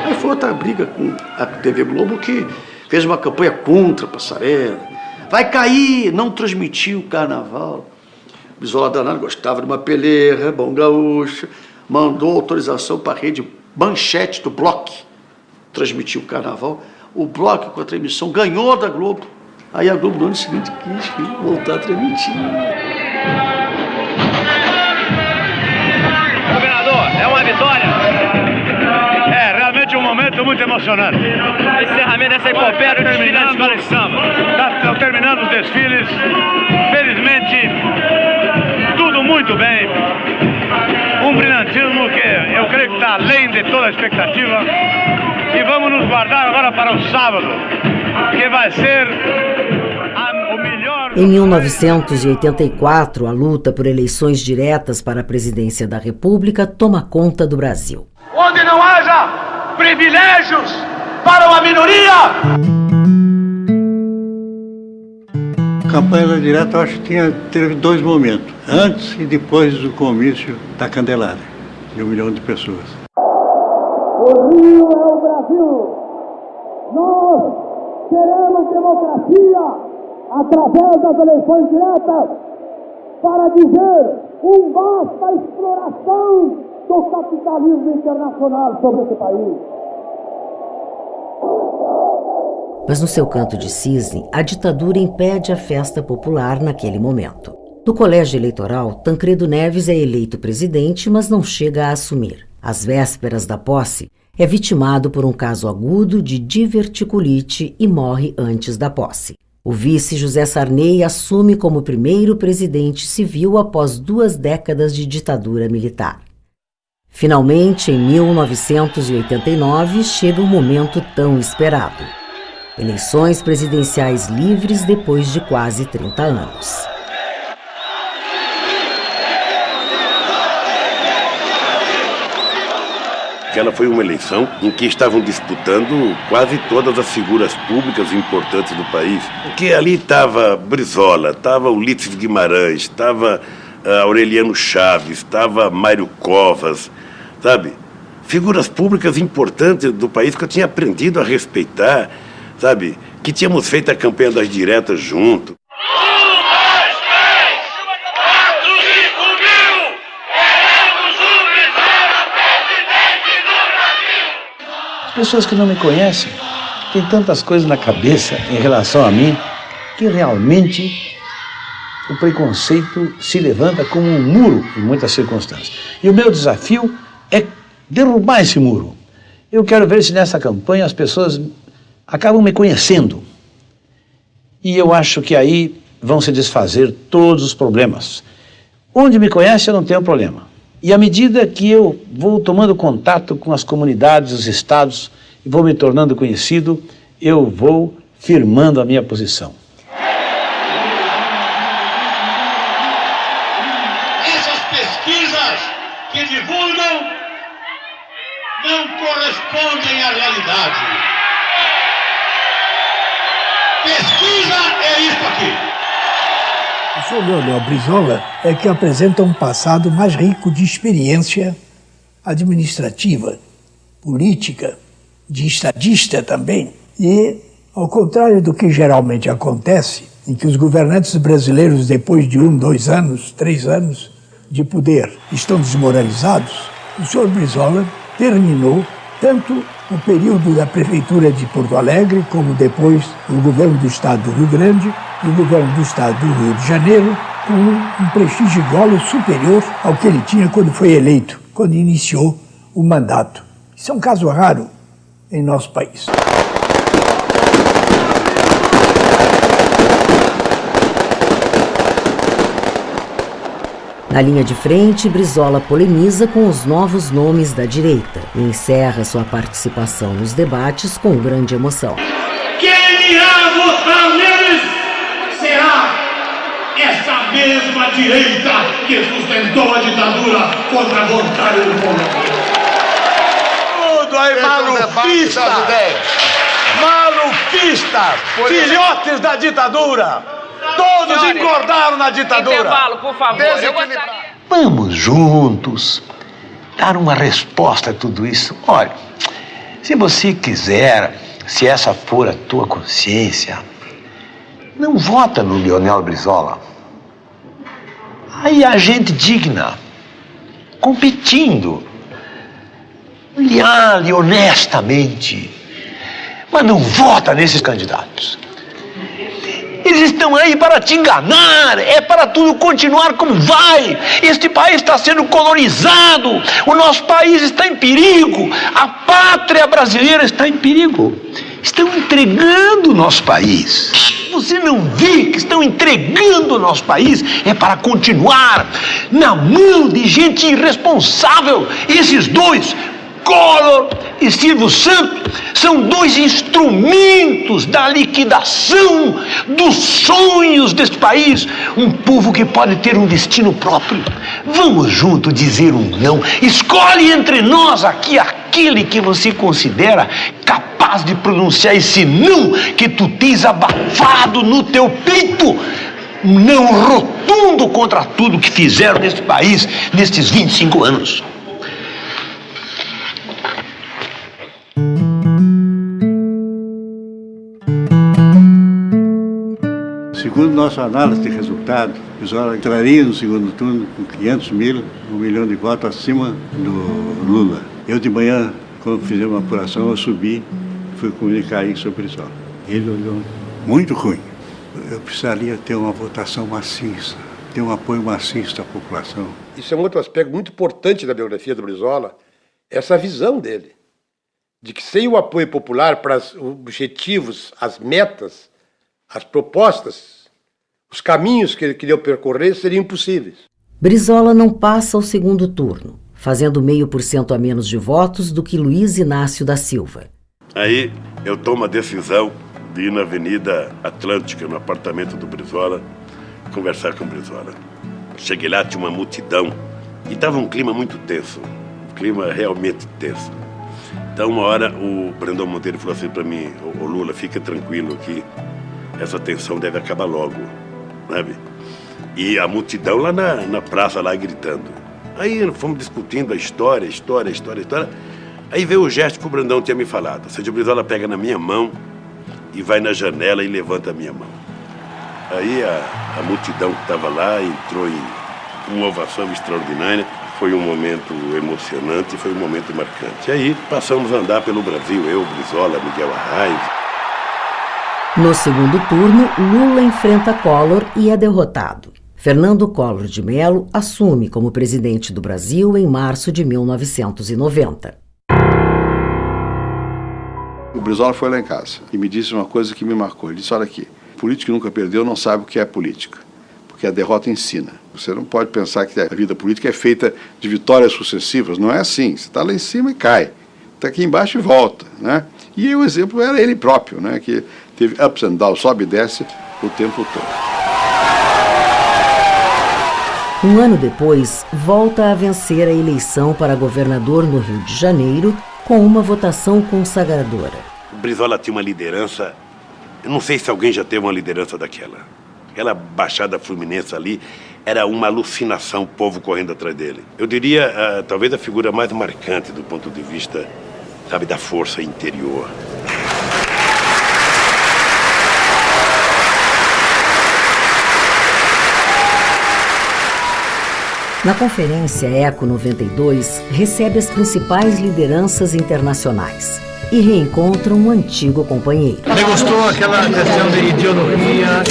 Aí foi outra briga com a TV Globo que fez uma campanha contra a Passarela. Vai cair, não transmitiu o carnaval. O Brizola danado gostava de uma peleira, bom gaúcho, mandou autorização para a rede Manchete do Bloco transmitir o carnaval. O Bloco, com a transmissão, ganhou da Globo. Aí a Globo, no ano seguinte, quis voltar a transmitir. Governador, é uma vitória. É realmente um momento muito emocionante. Encerramento dessa epopeia do desfile da escola de samba. Estão terminando os desfiles. Felizmente, tudo muito bem. Um brilhantismo que eu creio que está além de toda a expectativa. E vamos nos guardar agora para o sábado, que vai ser o melhor... Em 1984, a luta por eleições diretas para a presidência da República toma conta do Brasil. Onde não haja privilégios para uma minoria! A campanha direta, eu acho que teve dois momentos, antes e depois do comício da Candelária, de 1 milhão de pessoas. O Rio é o Brasil. Nós queremos democracia através das eleições diretas para dizer basta à exploração do capitalismo internacional sobre esse país. Mas no seu canto de cisne, a ditadura impede a festa popular naquele momento. No colégio eleitoral, Tancredo Neves é eleito presidente, mas não chega a assumir. Às vésperas da posse, é vitimado por um caso agudo de diverticulite e morre antes da posse. O vice José Sarney assume como primeiro presidente civil após 2 décadas de ditadura militar. Finalmente, em 1989, chega um momento tão esperado. Eleições presidenciais livres depois de quase 30 anos. Aquela foi uma eleição em que estavam disputando quase todas as figuras públicas importantes do país. Porque ali estava Brizola, estava Ulisses Guimarães, estava Aureliano Chaves, estava Mário Covas, sabe? Figuras públicas importantes do país que eu tinha aprendido a respeitar, sabe? Que tínhamos feito a campanha das diretas junto. Pessoas que não me conhecem têm tantas coisas na cabeça em relação a mim que realmente o preconceito se levanta como um muro em muitas circunstâncias. E o meu desafio é derrubar esse muro. Eu quero ver se nessa campanha as pessoas acabam me conhecendo. E eu acho que aí vão se desfazer todos os problemas. Onde me conhece eu não tenho problema. E à medida que eu vou tomando contato com as comunidades, os estados, e vou me tornando conhecido, eu vou firmando a minha posição. Essas pesquisas que divulgam não correspondem à realidade. Pesquisa é isso aqui. O senhor Leonel Brizola é que apresenta um passado mais rico de experiência administrativa, política, de estadista também. E, ao contrário do que geralmente acontece, em que os governantes brasileiros, depois de 1, 2 anos, 3 anos de poder, estão desmoralizados, o senhor Brizola terminou tanto o período da Prefeitura de Porto Alegre, como depois o governo do Estado do Rio Grande e o governo do Estado do Rio de Janeiro, com um prestígio igual ou superior ao que ele tinha quando foi eleito, quando iniciou o mandato. Isso é um caso raro em nosso país. Na linha de frente, Brizola polemiza com os novos nomes da direita e encerra sua participação nos debates com grande emoção. Quem irá votar neles será essa mesma direita que sustentou a ditadura contra a vontade do povo. Tudo aí, malufista! Malufista! Filhotes da ditadura! Todos engordaram na ditadura! Intervalo, por favor. Vamos juntos dar uma resposta a tudo isso. Olha, se você quiser, se essa for a tua consciência, não vota no Leonel Brizola. Aí há gente digna, competindo, leal e honestamente, mas não vota nesses candidatos. Eles estão aí para te enganar, é para tudo continuar como vai. Este país está sendo colonizado, o nosso país está em perigo, a pátria brasileira está em perigo. Estão entregando o nosso país. Você não vê que estão entregando o nosso país? É para continuar na mão de gente irresponsável. Esses dois, Collor e Silvio Santos, são dois instrumentos da liquidação dos sonhos deste país. Um povo que pode ter um destino próprio. Vamos junto dizer um não. Escolhe entre nós aqui aquele que você considera capaz de pronunciar esse não que tu tens abafado no teu peito. Um não rotundo contra tudo que fizeram neste país nestes 25 anos. Segundo nossa análise de resultado, o Brizola entraria no segundo turno com 500 mil, 1 milhão de votos acima do Lula. Eu de manhã, quando fizemos uma apuração, eu subi e fui comunicar isso ao Brizola. Ele olhou, muito ruim. Eu precisaria ter uma votação maciça, ter um apoio maciço da população. Isso é um outro aspecto muito importante da biografia do Brizola, essa visão dele, de que sem o apoio popular para os objetivos, as metas, as propostas, os caminhos que ele queria percorrer seriam impossíveis. Brizola não passa ao segundo turno, fazendo 0,5% a menos de votos do que Luiz Inácio da Silva. Aí eu tomo a decisão de ir na Avenida Atlântica, no apartamento do Brizola, conversar com o Brizola. Cheguei lá, tinha uma multidão e estava um clima muito tenso, um clima realmente tenso. Então uma hora o Brandão Monteiro falou assim para mim, ô Lula, fica tranquilo aqui, essa tensão deve acabar logo, sabe? E a multidão lá na praça, lá gritando. Aí fomos discutindo a história. Aí veio o gesto que o Brandão tinha me falado. Ou seja, o Brizola pega na minha mão e vai na janela e levanta a minha mão. Aí a multidão que estava lá entrou em uma ovação extraordinária. Foi um momento emocionante, foi um momento marcante. E aí passamos a andar pelo Brasil, eu, Brizola, Miguel Arraes. No segundo turno, Lula enfrenta Collor e é derrotado. Fernando Collor de Mello assume como presidente do Brasil em março de 1990. O Brizola foi lá em casa e me disse uma coisa que me marcou. Ele disse, olha aqui, político que nunca perdeu não sabe o que é política, porque a derrota ensina. Você não pode pensar que a vida política é feita de vitórias sucessivas. Não é assim. Você está lá em cima e cai. Está aqui embaixo e volta, né? E o exemplo era ele próprio, né? Que teve ups and downs, sobe e desce o tempo todo. Um ano depois, volta a vencer a eleição para governador no Rio de Janeiro com uma votação consagradora. O Brizola tinha uma liderança, eu não sei se alguém já teve uma liderança daquela. Aquela Baixada Fluminense ali era uma alucinação, o povo correndo atrás dele. Eu diria, talvez a figura mais marcante do ponto de vista, sabe, da força interior. Na conferência ECO 92, recebe as principais lideranças internacionais e reencontra um antigo companheiro. Me gostou aquela questão de ideologia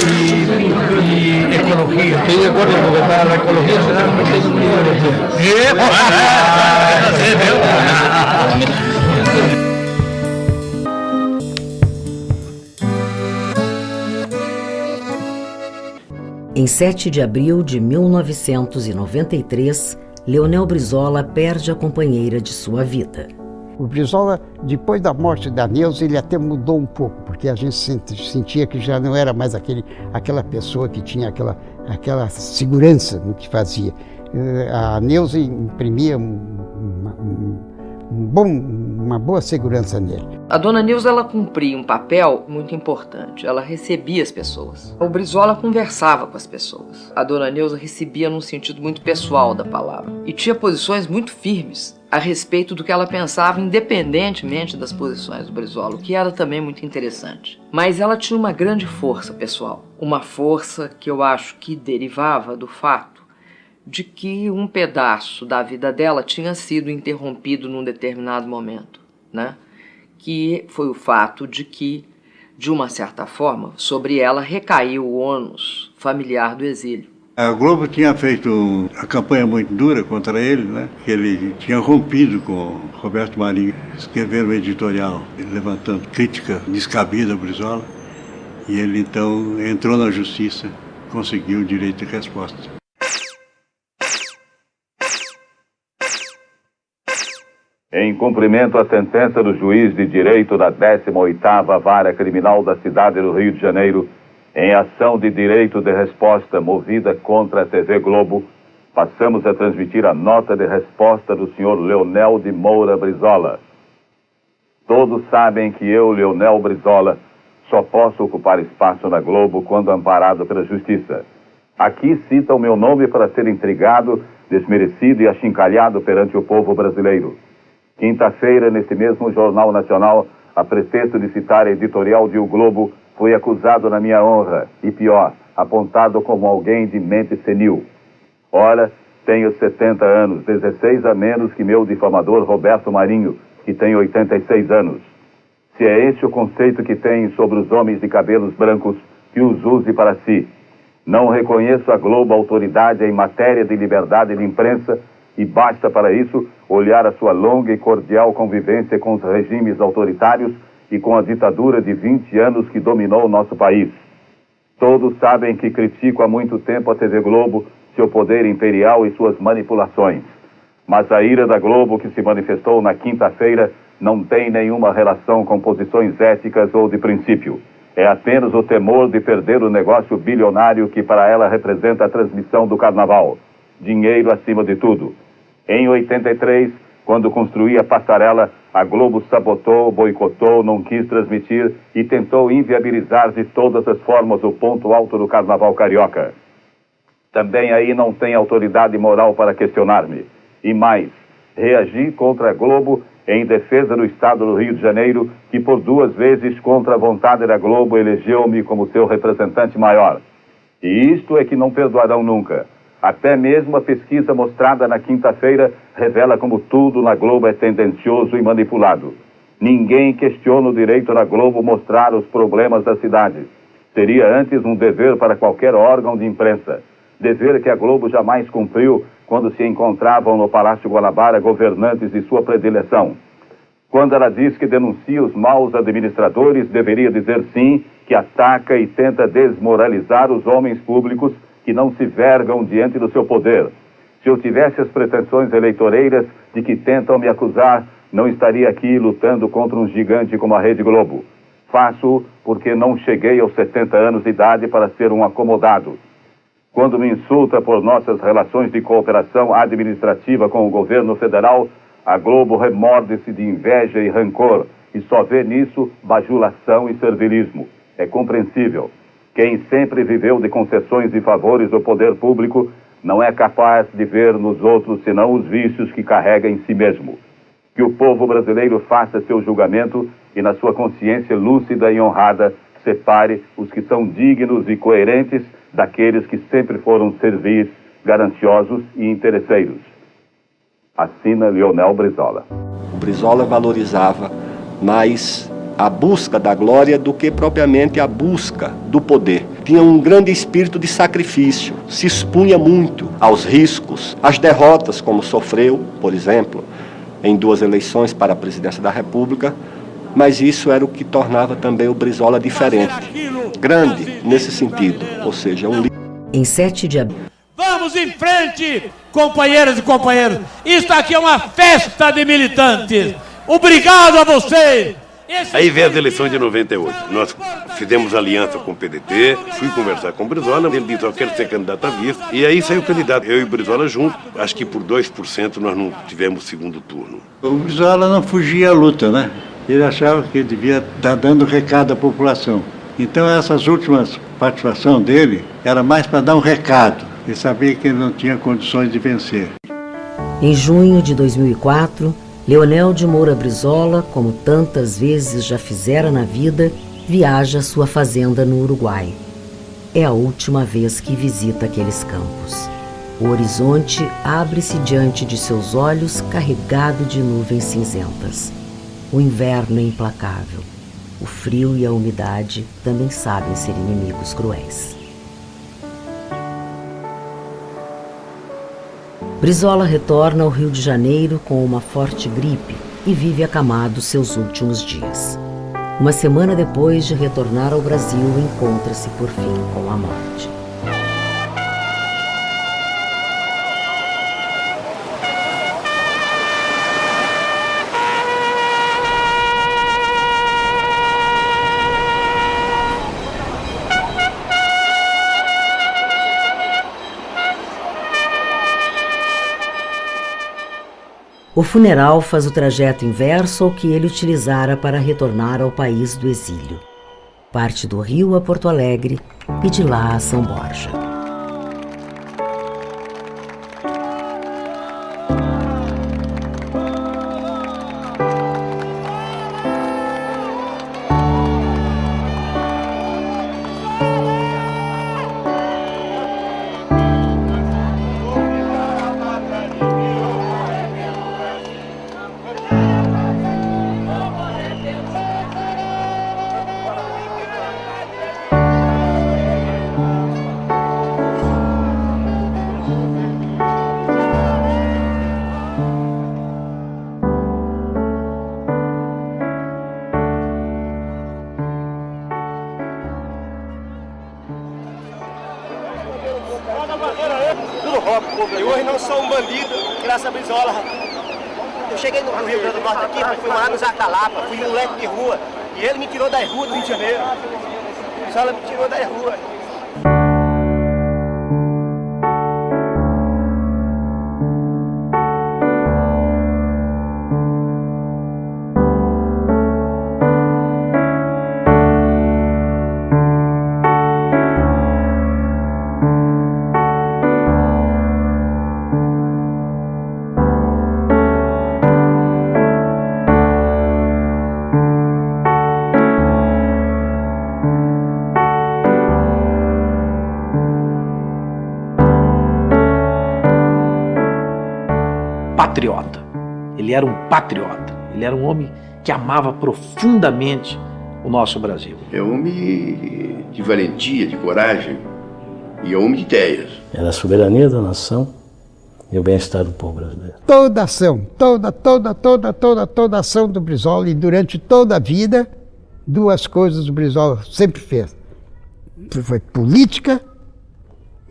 e ecologia. Tem agora de governar a ecologia, será que tem um Em 7 de abril de 1993, Leonel Brizola perde a companheira de sua vida. O Brizola, depois da morte da Neuza, ele até mudou um pouco, porque a gente sentia que já não era mais aquela pessoa que tinha aquela segurança no que fazia. A Neuza imprimia uma boa segurança nele. A dona Neuza, ela cumpria um papel muito importante. Ela recebia as pessoas. O Brizola conversava com as pessoas. A dona Neuza recebia num sentido muito pessoal da palavra. E tinha posições muito firmes a respeito do que ela pensava, independentemente das posições do Brizola, o que era também muito interessante. Mas ela tinha uma grande força pessoal. Uma força que eu acho que derivava do fato de que um pedaço da vida dela tinha sido interrompido num determinado momento, né? Que foi o fato de que, de uma certa forma, sobre ela recaiu o ônus familiar do exílio. A Globo tinha feito uma campanha muito dura contra ele, né? Que ele tinha rompido com Roberto Marinho, escrevendo um editorial, levantando crítica descabida ao Brizola, e ele então entrou na justiça, conseguiu o direito de resposta. Em cumprimento à sentença do juiz de direito da 18ª Vara Criminal da cidade do Rio de Janeiro, em ação de direito de resposta movida contra a TV Globo, passamos a transmitir a nota de resposta do senhor Leonel de Moura Brizola. Todos sabem que eu, Leonel Brizola, só posso ocupar espaço na Globo quando amparado pela Justiça. Aqui cita o meu nome para ser intrigado, desmerecido e achincalhado perante o povo brasileiro. Quinta-feira, nesse mesmo Jornal Nacional, a pretexto de citar a editorial de O Globo, fui acusado na minha honra, e pior, apontado como alguém de mente senil. Ora, tenho 70 anos, 16 a menos que meu difamador Roberto Marinho, que tem 86 anos. Se é esse o conceito que tem sobre os homens de cabelos brancos, que os use para si. Não reconheço a Globo autoridade em matéria de liberdade de imprensa, e basta para isso olhar a sua longa e cordial convivência com os regimes autoritários e com a ditadura de 20 anos que dominou o nosso país. Todos sabem que critico há muito tempo a TV Globo, seu poder imperial e suas manipulações. Mas a ira da Globo que se manifestou na quinta-feira não tem nenhuma relação com posições éticas ou de princípio. É apenas o temor de perder o negócio bilionário que para ela representa a transmissão do carnaval. Dinheiro acima de tudo. Em 83, quando construía a passarela, a Globo sabotou, boicotou, não quis transmitir e tentou inviabilizar de todas as formas o ponto alto do carnaval carioca. Também aí não tem autoridade moral para questionar-me. E mais, reagi contra a Globo em defesa do Estado do Rio de Janeiro, que por 2 vezes, contra a vontade da Globo, elegeu-me como seu representante maior. E isto é que não perdoarão nunca. Até mesmo a pesquisa mostrada na quinta-feira revela como tudo na Globo é tendencioso e manipulado. Ninguém questiona o direito da Globo mostrar os problemas da cidade. Seria antes um dever para qualquer órgão de imprensa. Dever que a Globo jamais cumpriu quando se encontravam no Palácio Guanabara governantes de sua predileção. Quando ela diz que denuncia os maus administradores, deveria dizer sim que ataca e tenta desmoralizar os homens públicos que não se vergam diante do seu poder. Se eu tivesse as pretensões eleitoreiras de que tentam me acusar, não estaria aqui lutando contra um gigante como a Rede Globo. Faço porque não cheguei aos 70 anos de idade para ser um acomodado. Quando me insulta por nossas relações de cooperação administrativa com o governo federal, a Globo remorde-se de inveja e rancor e só vê nisso bajulação e servilismo. É compreensível. Quem sempre viveu de concessões e favores do poder público não é capaz de ver nos outros senão os vícios que carrega em si mesmo. Que o povo brasileiro faça seu julgamento e, na sua consciência lúcida e honrada, separe os que são dignos e coerentes daqueles que sempre foram servis, gananciosos e interesseiros. Assina Leonel Brizola. O Brizola valorizava mais a busca da glória do que propriamente a busca do poder. Tinha um grande espírito de sacrifício, se expunha muito aos riscos, às derrotas, como sofreu, por exemplo, em 2 eleições para a presidência da República, mas isso era o que tornava também o Brizola diferente, grande nesse sentido, ou seja, um líder. Em 7 de abril. Vamos em frente, companheiras e companheiros. Isso aqui é uma festa de militantes. Obrigado a vocês! Aí veio as eleições de 98. Nós fizemos aliança com o PDT, fui conversar com o Brizola, ele disse, eu quero ser candidato a vice. E aí saiu o candidato, eu e o Brizola juntos. Acho que por 2% nós não tivemos segundo turno. O Brizola não fugia à luta, né? Ele achava que ele devia estar dando recado à população. Então essas últimas participações dele era mais para dar um recado. Ele sabia que ele não tinha condições de vencer. Em junho de 2004, Leonel de Moura Brizola, como tantas vezes já fizera na vida, viaja à sua fazenda no Uruguai. É a última vez que visita aqueles campos. O horizonte abre-se diante de seus olhos carregado de nuvens cinzentas. O inverno é implacável. O frio e a umidade também sabem ser inimigos cruéis. Brizola retorna ao Rio de Janeiro com uma forte gripe e vive acamado seus últimos dias. Uma semana depois de retornar ao Brasil, encontra-se por fim com a morte. O funeral faz o trajeto inverso ao que ele utilizara para retornar ao país do exílio. Parte do Rio a Porto Alegre e de lá a São Borja. E hoje não sou um bandido, graças a Brizola. Eu cheguei no Rio Grande do Norte aqui, fui morar no Zacalapa, fui moleque de rua. E ele me tirou das ruas do Rio de Janeiro. Brizola me tirou das ruas. Patriota. Ele era um patriota. Ele era um homem que amava profundamente o nosso Brasil. É um homem de valentia, de coragem e é um homem de ideias. Era a soberania da nação e o bem-estar do povo brasileiro. Toda ação, toda ação do Brizola, e durante toda a vida, duas coisas o Brizola sempre fez. Foi política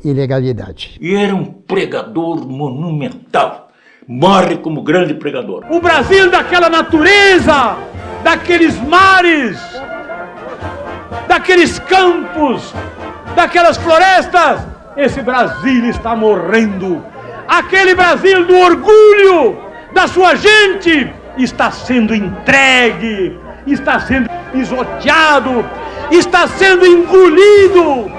e legalidade. E era um pregador monumental. Morre como grande pregador. O Brasil daquela natureza, daqueles mares, daqueles campos, daquelas florestas, esse Brasil está morrendo. Aquele Brasil do orgulho da sua gente está sendo entregue, está sendo pisoteado, está sendo engolido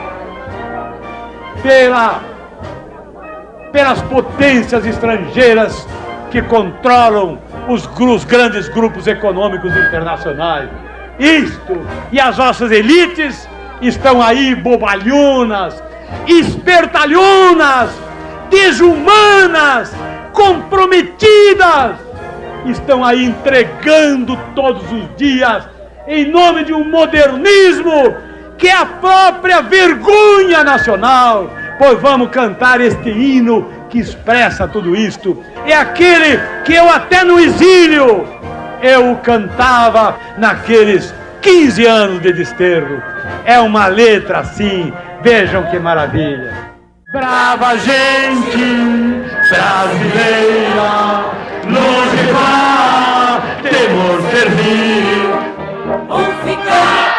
pelas potências estrangeiras que controlam os grandes grupos econômicos internacionais. Isto e as nossas elites estão aí bobalhonas, espertalhonas, desumanas, comprometidas. Estão aí entregando todos os dias em nome de um modernismo que é a própria vergonha nacional. Pois vamos cantar este hino que expressa tudo isto. É aquele que eu até no exílio eu cantava naqueles 15 anos de desterro. É uma letra assim, vejam que maravilha. Brava gente brasileira, longe vá, por servir ou ficar.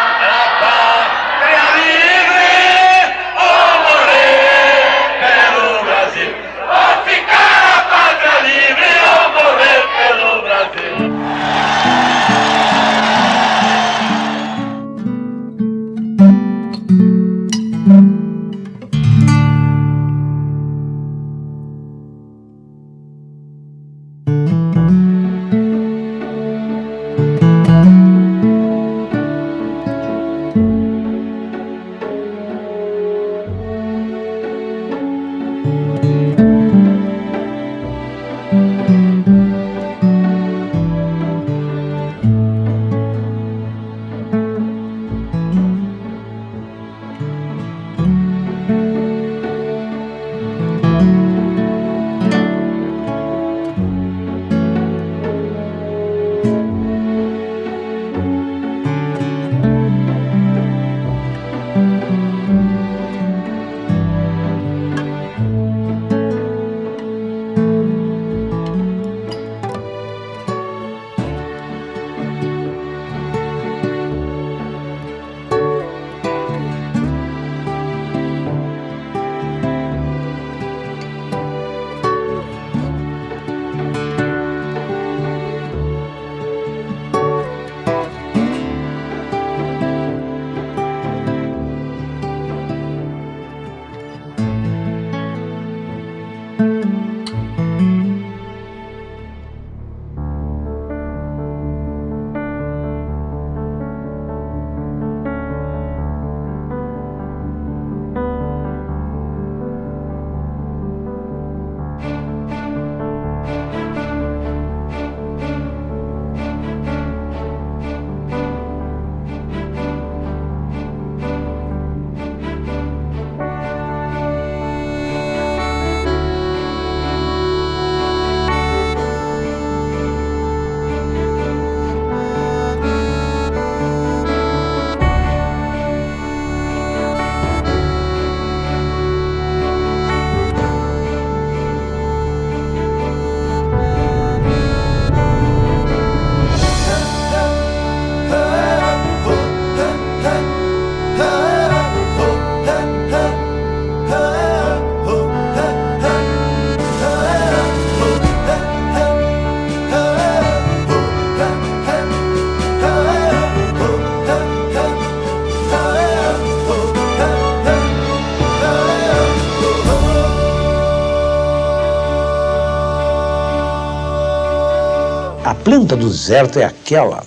A planta do deserto é aquela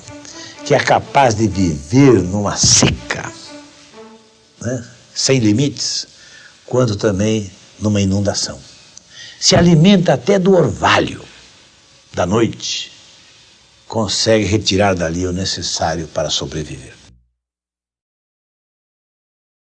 que é capaz de viver numa seca, né, sem limites, quanto também numa inundação. Se alimenta até do orvalho da noite, consegue retirar dali o necessário para sobreviver.